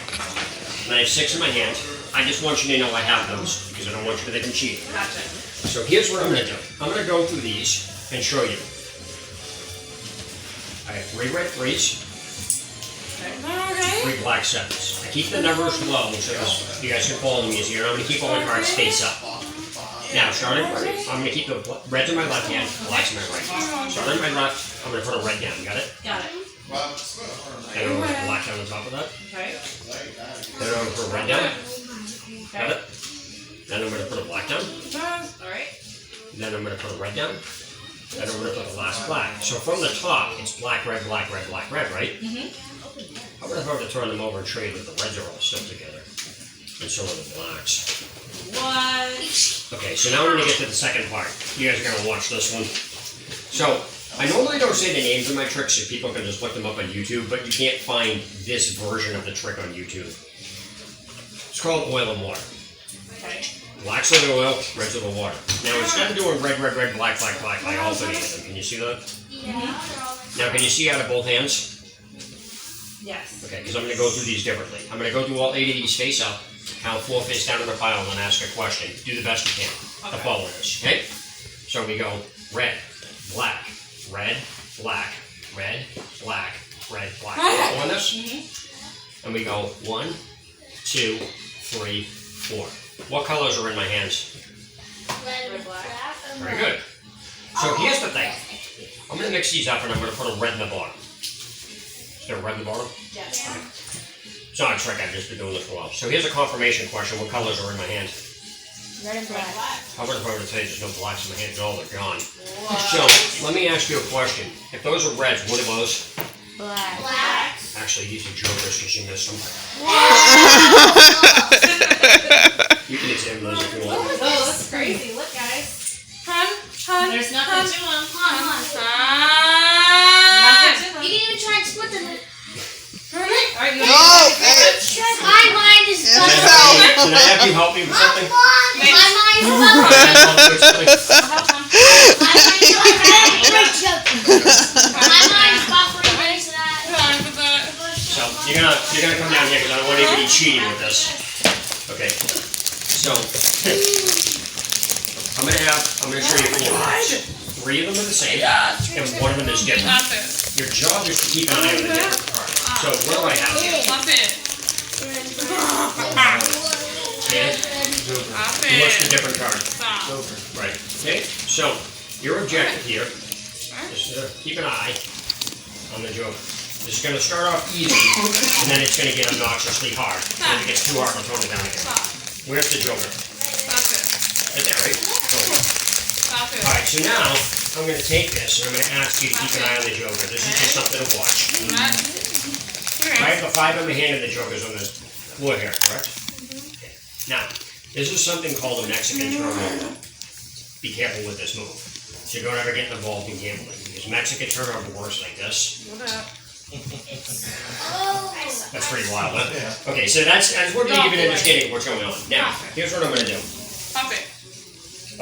[SPEAKER 1] And I have 6 in my hand. I just want you to know I have those because I don't want you to think I'm cheating.
[SPEAKER 5] Gotcha.
[SPEAKER 1] So here's what I'm going to do. I'm going to go through these and show you. I have 3 red 3s, 3 black 7s. I keep the numbers low so you guys can follow me easier. I'm going to keep all my cards face up. Now, starting right, I'm going to keep the reds in my left hand, blacks in my right. Starting in my left, I'm going to put a red down. Got it?
[SPEAKER 5] Got it.
[SPEAKER 1] Then I'm going to put a black down on top of that.
[SPEAKER 5] Okay.
[SPEAKER 1] Then I'm going to put a red down. Got
[SPEAKER 5] Okay.
[SPEAKER 1] it? Then I'm going to put a black down.
[SPEAKER 5] All right.
[SPEAKER 1] Then I'm going to put a red down. Then I'm going to put the last black. So from the top, it's black, red, black, red, black, red, right?
[SPEAKER 5] Mm-hmm.
[SPEAKER 1] How about if I were to turn them over and show you that the reds are all still together? And so are the blacks.
[SPEAKER 5] What?
[SPEAKER 1] Okay, so now we're going to get to the second part. You guys are going to watch this one. So, I normally don't say the names of my tricks so people can just look them up on YouTube, but you can't find this version of the trick on YouTube. It's called oil and water.
[SPEAKER 5] Okay.
[SPEAKER 1] Blacks are the oil, reds are the water. Now, instead of doing red, red, red, black, black, black, I alternated them. Can you see that? Now, can you see out of both hands?
[SPEAKER 5] Yes.
[SPEAKER 1] Okay, because I'm going to go through these differently. I'm going to go through all 8 of these face up, count 4 face down in the pile, and then ask a question. Do the best you can to follow this, okay? So we go red, black, red, black, red, black, red, black. Following this? And we go 1, 2, 3, 4. What colors are in my hands?
[SPEAKER 2] Red, black.
[SPEAKER 1] Very good. So here's the thing. I'm going to mix these up and I'm going to put a red in the bottom. Is there a red in the bottom?
[SPEAKER 5] Yes.
[SPEAKER 1] It's not a trick, I've just been doing this for a while. So here's a confirmation question. What colors are in my hand?
[SPEAKER 2] Red and black.
[SPEAKER 1] How about if I were to tell you there's no blacks in my hand? No, they're gone. So, let me ask you a question. If those are reds, what are those?
[SPEAKER 2] Black. Black.
[SPEAKER 1] Actually, these are jokers because you missed them. You can examine those if you want.
[SPEAKER 5] Oh, that's crazy. Look, guys.
[SPEAKER 4] Hun.
[SPEAKER 5] There's nothing to them.
[SPEAKER 2] Come on.
[SPEAKER 5] Nothing to them.
[SPEAKER 2] You can even try and split them.
[SPEAKER 5] All right, you
[SPEAKER 7] No,
[SPEAKER 2] My mind is
[SPEAKER 1] Can I have you help me with something?
[SPEAKER 2] My mind's buffering. My mind's buffering. There's that.
[SPEAKER 1] So, you're gonna come down here because I don't want anybody cheating with this. Okay. So, I'm gonna show you 4 cards. 3 of them are the same, and 1 of them is different.
[SPEAKER 4] Stop it.
[SPEAKER 1] Your job is to keep an eye on the different card. So what do I have here?
[SPEAKER 4] Stop it.
[SPEAKER 1] Okay.
[SPEAKER 4] Stop
[SPEAKER 1] What's the
[SPEAKER 4] it.
[SPEAKER 1] different card?
[SPEAKER 4] Stop.
[SPEAKER 1] Right. Okay. So your objective here is to keep an eye on the Joker. This is going to start off easy, and then it's going to get obnoxiously hard. And if it gets too hard, I'll tone it down again.
[SPEAKER 4] Stop.
[SPEAKER 1] Where's the Joker?
[SPEAKER 4] Stop it.
[SPEAKER 1] Right there, right? Cool.
[SPEAKER 4] Stop it.
[SPEAKER 1] Alright, so now I'm going to take this and I'm going to ask you to keep an eye on the Joker. This is just something to watch. I have the 5 in my hand and the Joker's on the floor here, correct? Okay. Now, this is something called a Mexican turnover. Be careful with this move. So don't ever get involved in gambling. Because Mexican turnover works like this.
[SPEAKER 4] What up?
[SPEAKER 1] That's pretty wild, huh? Yeah. Okay, so that's we're going to give you an understanding of what's going on. Now, here's what I'm going to do.
[SPEAKER 4] Stop it.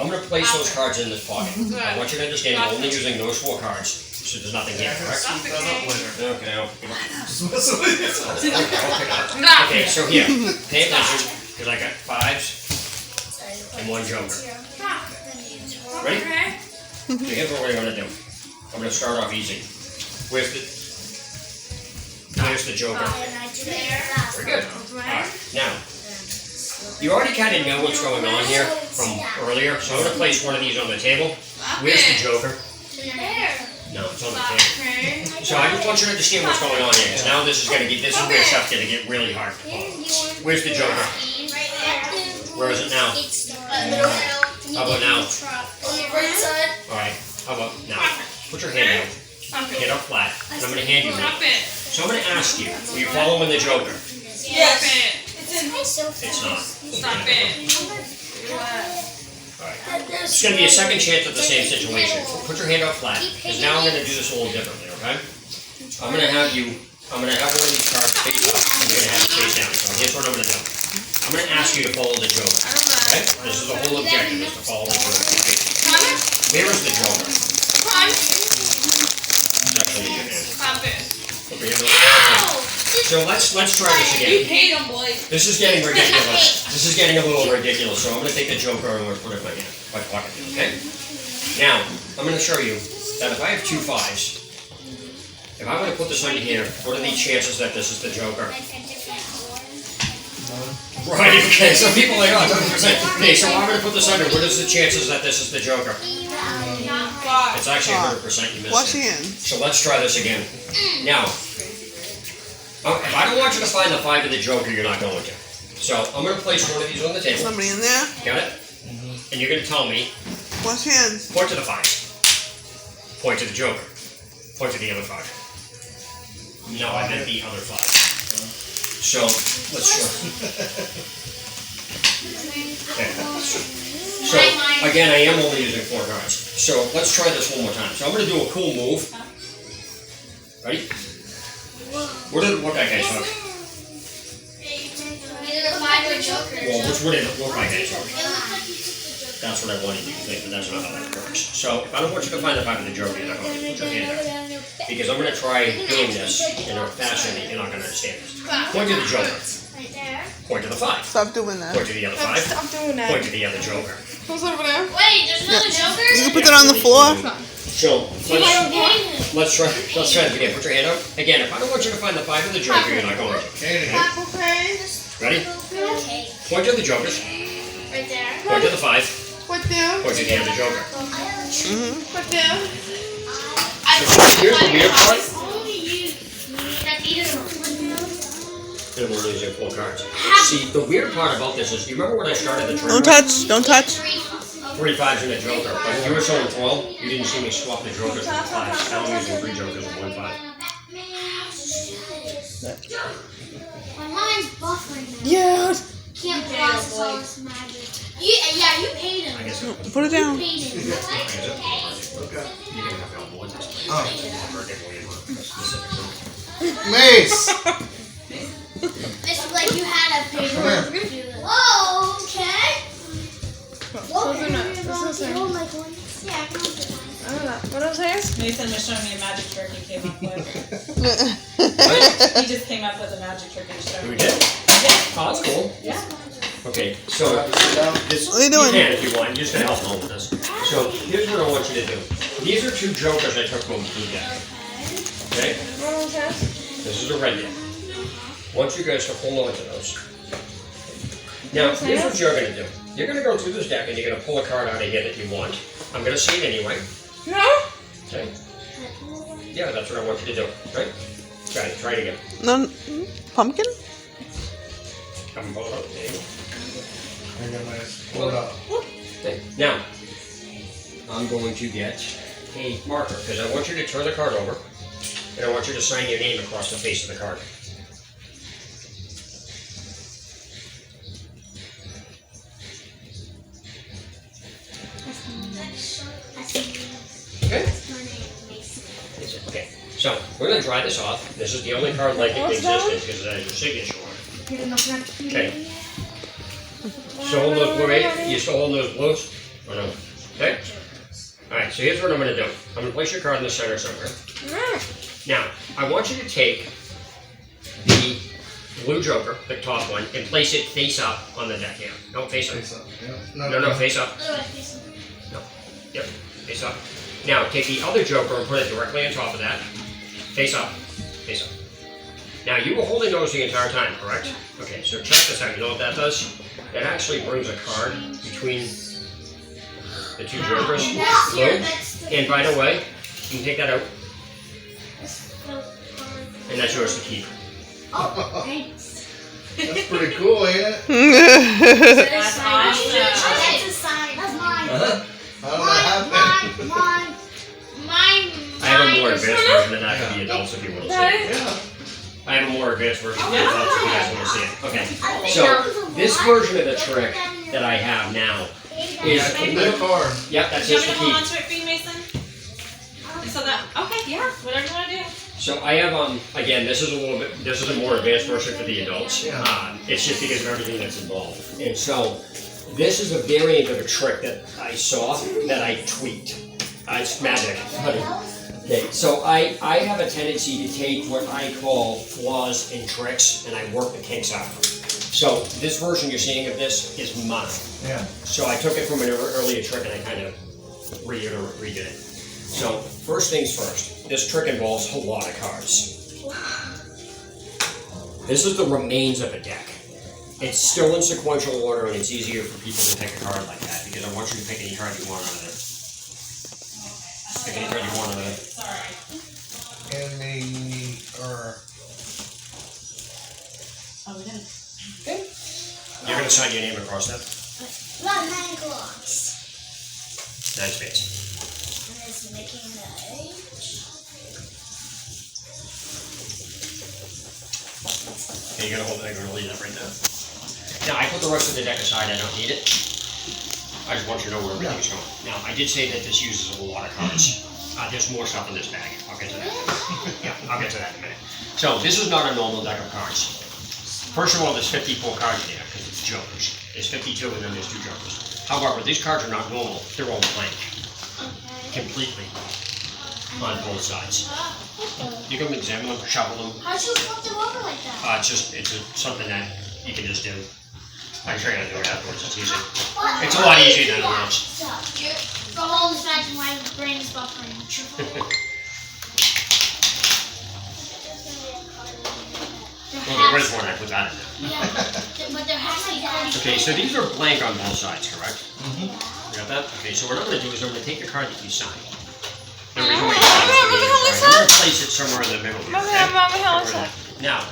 [SPEAKER 1] I'm going to place those cards in this pocket. I want you to understand I'm only using those 4 cards, so there's nothing here, correct?
[SPEAKER 4] Stop it.
[SPEAKER 1] Okay, I'll pick it up.
[SPEAKER 3] Just messing with you.
[SPEAKER 1] I'll pick it up.
[SPEAKER 4] Stop
[SPEAKER 1] Okay,
[SPEAKER 4] it.
[SPEAKER 1] so here, pay attention, because I got 5s and 1 Joker. Ready?
[SPEAKER 4] Okay.
[SPEAKER 1] So here's what we're going to do. I'm going to start off easy. Where's the Joker? Very good. Alright, now, you already kind of know what's going on here from earlier, so I'm going to place one of these on the table. Where's the Joker? No, it's on the table.
[SPEAKER 4] Okay.
[SPEAKER 1] So I just want you to understand what's going on here, because now this is where stuff's going to get really hard. Where's the Joker? Where is it now? How about now? Alright, how about now? Put your hand out.
[SPEAKER 4] Stop it.
[SPEAKER 1] Get up flat, and I'm going to hand you
[SPEAKER 4] Stop
[SPEAKER 1] one.
[SPEAKER 4] it.
[SPEAKER 1] So I'm going to ask you, are you following the Joker?
[SPEAKER 4] Stop it.
[SPEAKER 1] It's not.
[SPEAKER 4] Stop it.
[SPEAKER 1] Alright. It's going to be a second chance at the same situation. Put your hand out flat, because now I'm going to do this a little differently, okay? I'm going to have one of these cards face up, and you're going to have it face down. So here's what I'm going to do. I'm going to ask you to follow the Joker, okay? This is the whole objective, is to follow the Joker, right? Where is the Joker? It's actually in your hand.
[SPEAKER 4] Stop it.
[SPEAKER 1] Put your hand over. So let's try this
[SPEAKER 7] You
[SPEAKER 1] again.
[SPEAKER 7] paid him, Blake.
[SPEAKER 1] This is getting ridiculous. This is getting a little ridiculous. So I'm going to take the Joker and I'm going to put it in my pocket. Okay. Now I'm going to show you that if I have 2 5s, if I'm going to put this under here, what are the chances that this is the Joker? Right. Okay. So people are like, oh, 100%. Okay. So I'm going to put this under. What is the chances that this is the Joker? It's actually 100%. You missed
[SPEAKER 8] Wash
[SPEAKER 1] it.
[SPEAKER 8] your hands.
[SPEAKER 1] So let's try this again. Now, if I don't want you to find the 5 of the Joker, you're not going to. So I'm going to place one of these on the table.
[SPEAKER 8] Somebody in there?
[SPEAKER 1] Got it? And you're going to tell me,
[SPEAKER 8] Wash your hands.
[SPEAKER 1] point to the 5. Point to the Joker. Point to the other 5. No, I meant the other 5. So, let's try. Okay. So, again, I am only using 4 cards. So, let's try this one more time. So, I'm going to do a cool move. Ready? What that guy took? Well, which would it look like I took? That's what I wanted you to think, but that's not how that works. So, if I don't want you to find the 5 of the Joker, you're not going to put your hand there. Because I'm going to try doing this in a fashion that you're not going to understand this. Point to the Joker. Point to the 5.
[SPEAKER 8] Stop doing that.
[SPEAKER 1] Point to the other 5.
[SPEAKER 4] Stop doing that.
[SPEAKER 1] Point to the other Joker.
[SPEAKER 4] Who's over there?
[SPEAKER 2] Wait, there's another Joker?
[SPEAKER 8] You can put that on the floor.
[SPEAKER 1] So, let's try this again. Put your hand up. Again, if I don't want you to find the 5 of the Joker, you're not going to.
[SPEAKER 3] Okay.
[SPEAKER 4] Okay.
[SPEAKER 1] Ready?
[SPEAKER 2] Okay.
[SPEAKER 1] Point to the Jokers.
[SPEAKER 2] Right there.
[SPEAKER 1] Point to the 5.
[SPEAKER 4] What them?
[SPEAKER 1] Point to the other Joker.
[SPEAKER 4] What them?
[SPEAKER 1] Here's the weird part.
[SPEAKER 2] Only you. That's either.
[SPEAKER 1] And we're losing 4 cards. See, the weird part about this is, you remember when I started the
[SPEAKER 8] Don't
[SPEAKER 1] tournament?
[SPEAKER 8] touch. Don't touch.
[SPEAKER 1] 3 5s and a Joker. But you were showing 12, you didn't see me swap the Jokers with 5s. Now I'm using 3 Jokers and 1 5.
[SPEAKER 2] My mind's buffering now.
[SPEAKER 8] Yeah.
[SPEAKER 2] Can't process all this magic. Yeah, you paid him.
[SPEAKER 1] I guess it
[SPEAKER 8] Put it down.
[SPEAKER 2] You paid him.
[SPEAKER 1] you didn't have to avoid this.
[SPEAKER 3] Mace!
[SPEAKER 2] It's like you had a paper.
[SPEAKER 3] Come here.
[SPEAKER 2] Whoa, okay.
[SPEAKER 4] What was his?
[SPEAKER 5] Nathan was showing me a magic trick he came up with. He just came up with a magic trick and showed
[SPEAKER 1] We
[SPEAKER 5] me.
[SPEAKER 1] did?
[SPEAKER 5] Yeah.
[SPEAKER 1] Oh, that's cool.
[SPEAKER 5] Yeah.
[SPEAKER 1] Okay, so this,
[SPEAKER 8] What are you doing?
[SPEAKER 1] can if you want. You're just gonna help along with this. So here's what I want you to do. These are 2 jokers I took from the blue deck. Okay? This is a red deck. I want you guys to hold on to those. Now, here's what you're gonna do. You're gonna go through this deck and you're gonna pull a card out of here that you want. I'm gonna say it anyway.
[SPEAKER 4] No?
[SPEAKER 1] Okay? Yeah, that's what I want you to do. Right? Try it again.
[SPEAKER 8] No, pumpkin?
[SPEAKER 1] Come pull it out. There you go.
[SPEAKER 3] I got my pull it up.
[SPEAKER 1] Okay. Now, I'm going to get a marker because I want you to turn the card over and I want you to sign your name across the face of the card. Okay? Okay. So, we're going to dry this off. This is the only card like it in existence because it has your signature on it. Okay. So hold those blue, right? You still hold those blues? Or no? Okay? Alright, so here's what I'm going to do. I'm going to place your card in the center somewhere. Now, I want you to take the blue joker, the top one, and place it face up on the deck here. No, face up.
[SPEAKER 3] Face up. Yeah.
[SPEAKER 1] No, face up. No. Yep, face up. Now, take the other joker and put it directly on top of that. Face up. Face up. Now, you were holding those the entire time, correct? Okay, so check this out. You know what that does? It actually brings a card between the 2 jokers. Blue. And by the way, you can take that out. And that's yours to keep.
[SPEAKER 2] Oh, thanks.
[SPEAKER 3] That's pretty cool, ain't it?
[SPEAKER 5] That's awesome.
[SPEAKER 2] That's a sign. That's mine.
[SPEAKER 1] Uh-huh.
[SPEAKER 3] How did that happen?
[SPEAKER 2] Mine.
[SPEAKER 1] I have a more advanced version of that for the adults if you want to see it.
[SPEAKER 3] Yeah.
[SPEAKER 1] I have a more advanced version for the adults if you guys want to see it. Okay, so this version of the trick that I have now is...
[SPEAKER 3] Yeah, keep that card.
[SPEAKER 1] Yep, that's
[SPEAKER 5] Do you
[SPEAKER 1] just
[SPEAKER 5] want
[SPEAKER 1] the
[SPEAKER 5] me to hold on
[SPEAKER 1] key.
[SPEAKER 5] to it for you, Mason? So that, okay, yeah, whatever you want to do.
[SPEAKER 1] So I have, again, this is a more advanced version for the adults.
[SPEAKER 3] Yeah.
[SPEAKER 1] It's just because of everything that's involved. And so this is a variant of a trick that I saw that I tweaked. It's magic. Okay, so I have a tendency to take what I call flaws and tricks and I work the kinks out. So this version you're seeing of this is mine.
[SPEAKER 3] Yeah.
[SPEAKER 1] So I took it from an earlier trick and I kind of redid it. So first things first, this trick involves a lot of cards. This is the remains of a deck. It's still in sequential order and it's easier for people to pick a card like that because I want you to pick any card you want out of it. Pick any card you want out of it.
[SPEAKER 5] Sorry.
[SPEAKER 3] And or
[SPEAKER 5] Oh, we did.
[SPEAKER 1] Okay. You're going to sign your name across that.
[SPEAKER 2] Not 9 o'clock.
[SPEAKER 1] Nice face.
[SPEAKER 2] And it's making the
[SPEAKER 1] Okay, you're going to leave that right now. Now, I put the rest of the deck aside. I don't need it. I just want you to know where everything's going. Now, I did say that this uses a lot of cards. There's more stuff in this bag. I'll get to that. Yeah, I'll get to that in a minute. So, this is not a normal deck of cards. First of all, there's 54 cards in there because it's jokers. There's 52 and then there's 2 jokers. However, these cards are not normal. They're all blank. Completely. On both sides. You can examine them, shuffle them.
[SPEAKER 2] How'd you flip them over like that?
[SPEAKER 1] It's something that you can just do. I can show you how to do it afterwards. It's easy. It's a lot easier than it looks.
[SPEAKER 2] The whole imagine why my brain is buffering.
[SPEAKER 1] Well, the red one, I put that in there.
[SPEAKER 2] Yeah, but there has to be.
[SPEAKER 1] Okay, so these are blank on both sides, correct? You got that? Okay, so what I'm going to do is I'm going to take the card that you signed. The reason why you signed it for me is I'm going to place it somewhere in the middle here, okay? Somewhere in there. Now,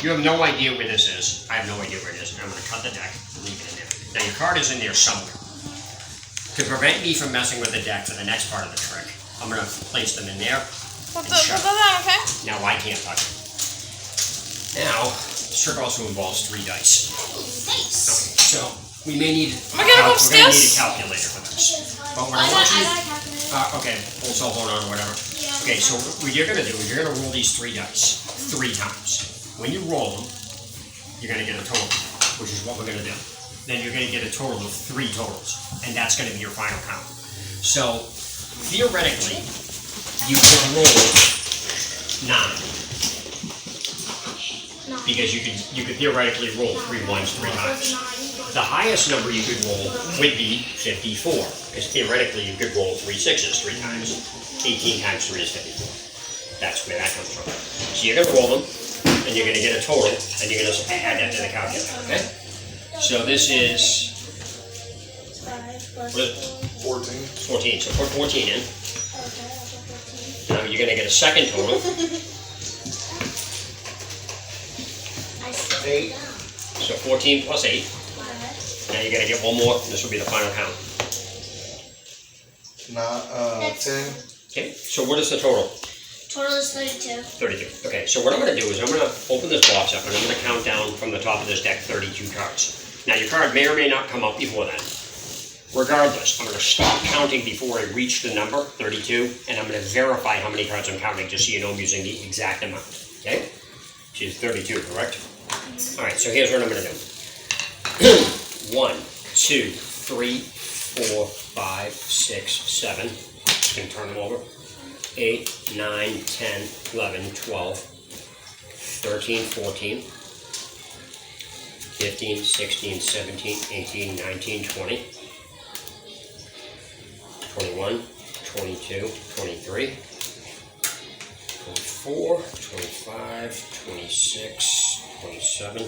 [SPEAKER 1] you have no idea where this is. I have no idea where it is. I'm going to cut the deck and leave it in there. Now, your card is in there somewhere. To prevent me from messing with the deck for the next part of the trick, I'm going to place them in there and shove.
[SPEAKER 4] Okay.
[SPEAKER 1] Now, I can't touch it. Now, this trick also involves 3 dice. Okay, so we may need
[SPEAKER 4] Am I gonna go
[SPEAKER 1] we're going to
[SPEAKER 4] upstairs?
[SPEAKER 1] need a calculator for this. But what I want you to okay, pull cell phone on or whatever. Okay, so what you're going to do is you're going to roll these 3 dice 3 times. When you roll them, you're going to get a total, which is what we're going to do. Then you're going to get a total of 3 totals, and that's going to be your final count. So theoretically, you could roll 9. Because you could theoretically roll 3 ones 3 times. The highest number you could roll would be 54, because theoretically you could roll 3 6s 3 times. 18 times 3 is 54. That's where that comes from. So you're going to roll them, and you're going to get a total, and you're going to add that to the calculator, okay? So this is, what is it?
[SPEAKER 3] 14.
[SPEAKER 1] 14, so put 14 in. Now you're going to get a second total.
[SPEAKER 3] 8.
[SPEAKER 1] So 14 plus 8. Now you're going to get one more. This will be the final count.
[SPEAKER 3] 10.
[SPEAKER 1] Okay, so what is the total?
[SPEAKER 2] Total is 32.
[SPEAKER 1] 32. Okay, so what I'm going to do is I'm going to open this box up and I'm going to count down from the top of this deck 32 cards. Now your card may or may not come up before then. Regardless, I'm going to stop counting before I reach the number 32, and I'm going to verify how many cards I'm counting just so you know I'm using the exact amount. Okay? She's 32, correct? Alright, so here's what I'm going to do. 1, 2, 3, 4, 5, 6, 7. You can turn them over. 8, 9, 10, 11, 12, 13, 14, 15, 16, 17, 18, 19, 20. 21, 22, 23, 24, 25, 26, 27.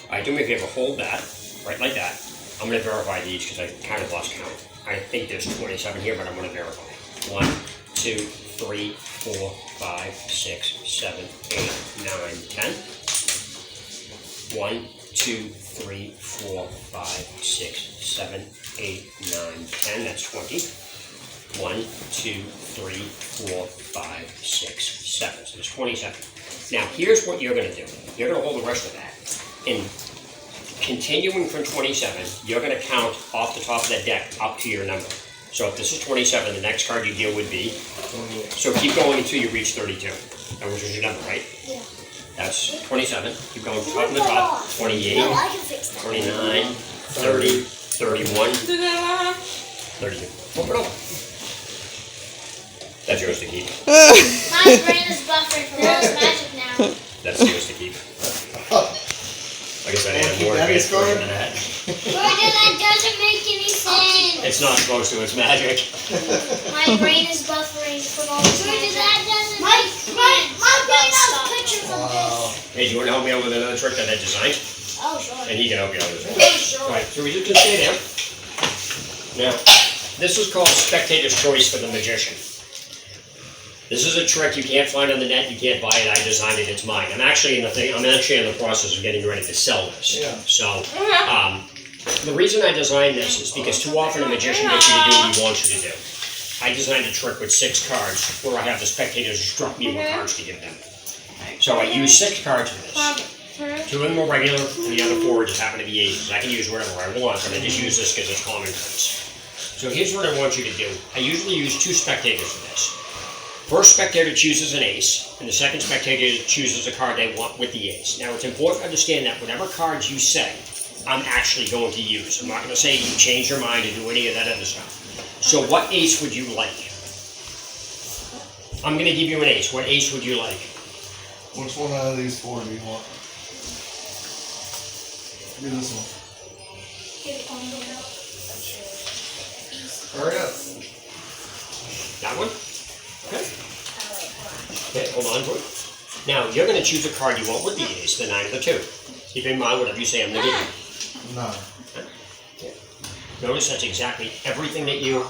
[SPEAKER 1] Alright, do me a favor, hold that, right like that. I'm going to verify these because I kind of lost count. I think there's 27 here, but I'm going to verify. 1, 2, 3, 4, 5, 6, 7, 8, 9, 10. 1, 2, 3, 4, 5, 6, 7, 8, 9, 10. That's 20. 1, 2, 3, 4, 5, 6, 7. So there's 27. Now here's what you're going to do. You're going to hold the rest of that. And continuing from 27, you're going to count off the top of that deck up to your number. So if this is 27, the next card you deal would be. So keep going until you reach 32. That was your number, right?
[SPEAKER 2] Yeah.
[SPEAKER 1] That's 27. Keep going top of the top. 28,
[SPEAKER 2] No, I can fix that.
[SPEAKER 1] 29, 30, 31, 32. Flip it over. That's yours to keep.
[SPEAKER 2] My brain is buffering from all this magic now.
[SPEAKER 1] That's yours to keep. Like I said, I had more advanced version than that.
[SPEAKER 2] Roger, that doesn't make any sense.
[SPEAKER 1] It's not supposed to, it's magic.
[SPEAKER 2] My brain is buffering from all this magic. Roger, that doesn't make sense. My brain has pictures of this.
[SPEAKER 1] Hey, do you want to help me out with another trick that I designed?
[SPEAKER 2] Oh, sure.
[SPEAKER 1] And he can help you out with it.
[SPEAKER 2] Oh, sure.
[SPEAKER 1] Alright, so we just can stay there. Now, this is called Spectator's Choice for the Magician. This is a trick you can't find on the net, you can't buy it, I designed it, it's mine. I'm actually in the process of getting ready to sell this.
[SPEAKER 3] Yeah.
[SPEAKER 1] So, the reason I designed this is because too often a magician gets you to do what he wants you to do. I designed a trick with 6 cards where I have the spectators instruct me what cards to give them. So I use 6 cards for this. 2 of them are regular, and the other 4 just happen to be aces. I can use whatever I want, but I just use this because it's common cards. So here's what I want you to do. I usually use 2 spectators for this. First spectator chooses an ace, and the second spectator chooses a card they want with the ace. Now it's important to understand that whatever cards you say, I'm actually going to use. I'm not going to say you change your mind and do any of that other stuff. So what ace would you like? I'm going to give you an ace. What ace would you like?
[SPEAKER 3] Which one out of these 4 do you want? Give me this one. Hurry up.
[SPEAKER 1] That one? Okay. Okay, hold on to it. Now, you're going to choose a card you want with the ace, the 9 or the 2. Keep in mind whatever you say I'm going to give you.
[SPEAKER 3] 9.
[SPEAKER 1] Okay. Notice that's exactly everything that you...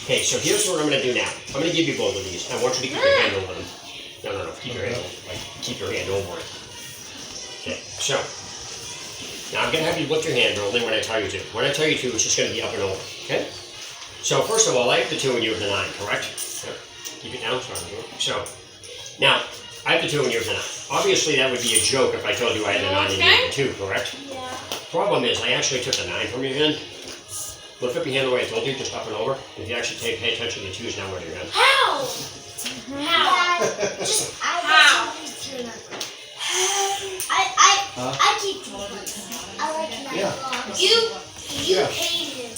[SPEAKER 1] Okay, so here's what I'm going to do now. I'm going to give you both of these. I want you to keep your hand over them. No. Keep your hand over it. Like, keep your hand over it. Okay, so... Now I'm going to have you lift your hand only when I tell you to. When I tell you to, it's just going to be up and over. Okay? So, first of all, I have the 2 and you have the 9, correct? Yep. Keep it down. So, now, I have the 2 and you have the 9. Obviously, that would be a joke if I told you I had the 9 and you had the 2, correct?
[SPEAKER 2] Yeah.
[SPEAKER 1] Problem is, I actually took the 9 from your hand. Lift up your hand the way I told you, just up and over. If you actually pay attention, the 2 is now where your hand.
[SPEAKER 2] How? How? Just how? I keep I like my vlogs. You
[SPEAKER 3] Yeah.
[SPEAKER 2] hate him.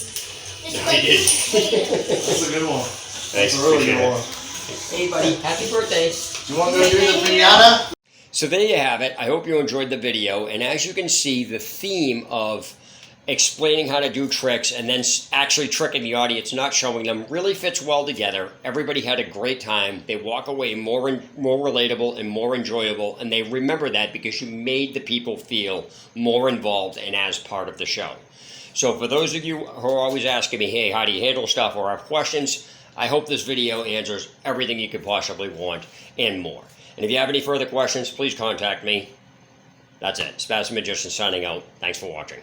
[SPEAKER 1] No, I did.
[SPEAKER 3] That's a good one.
[SPEAKER 1] Thanks,
[SPEAKER 3] That's a really
[SPEAKER 1] appreciate
[SPEAKER 3] good
[SPEAKER 1] it.
[SPEAKER 3] one.
[SPEAKER 1] Hey, buddy. Happy birthday.
[SPEAKER 3] You want to go do the pinata?
[SPEAKER 1] So there you have it. I hope you enjoyed the video. And as you can see, the theme of explaining how to do tricks and then actually tricking the audience, not showing them, really fits well together. Everybody had a great time. They walk away more relatable and more enjoyable, and they remember that because you made the people feel more involved and as part of the show. So for those of you who are always asking me, hey, how do you handle stuff or have questions, I hope this video answers everything you could possibly want and more. And if you have any further questions, please contact me. That's it. Spaz the Magician signing out. Thanks for watching.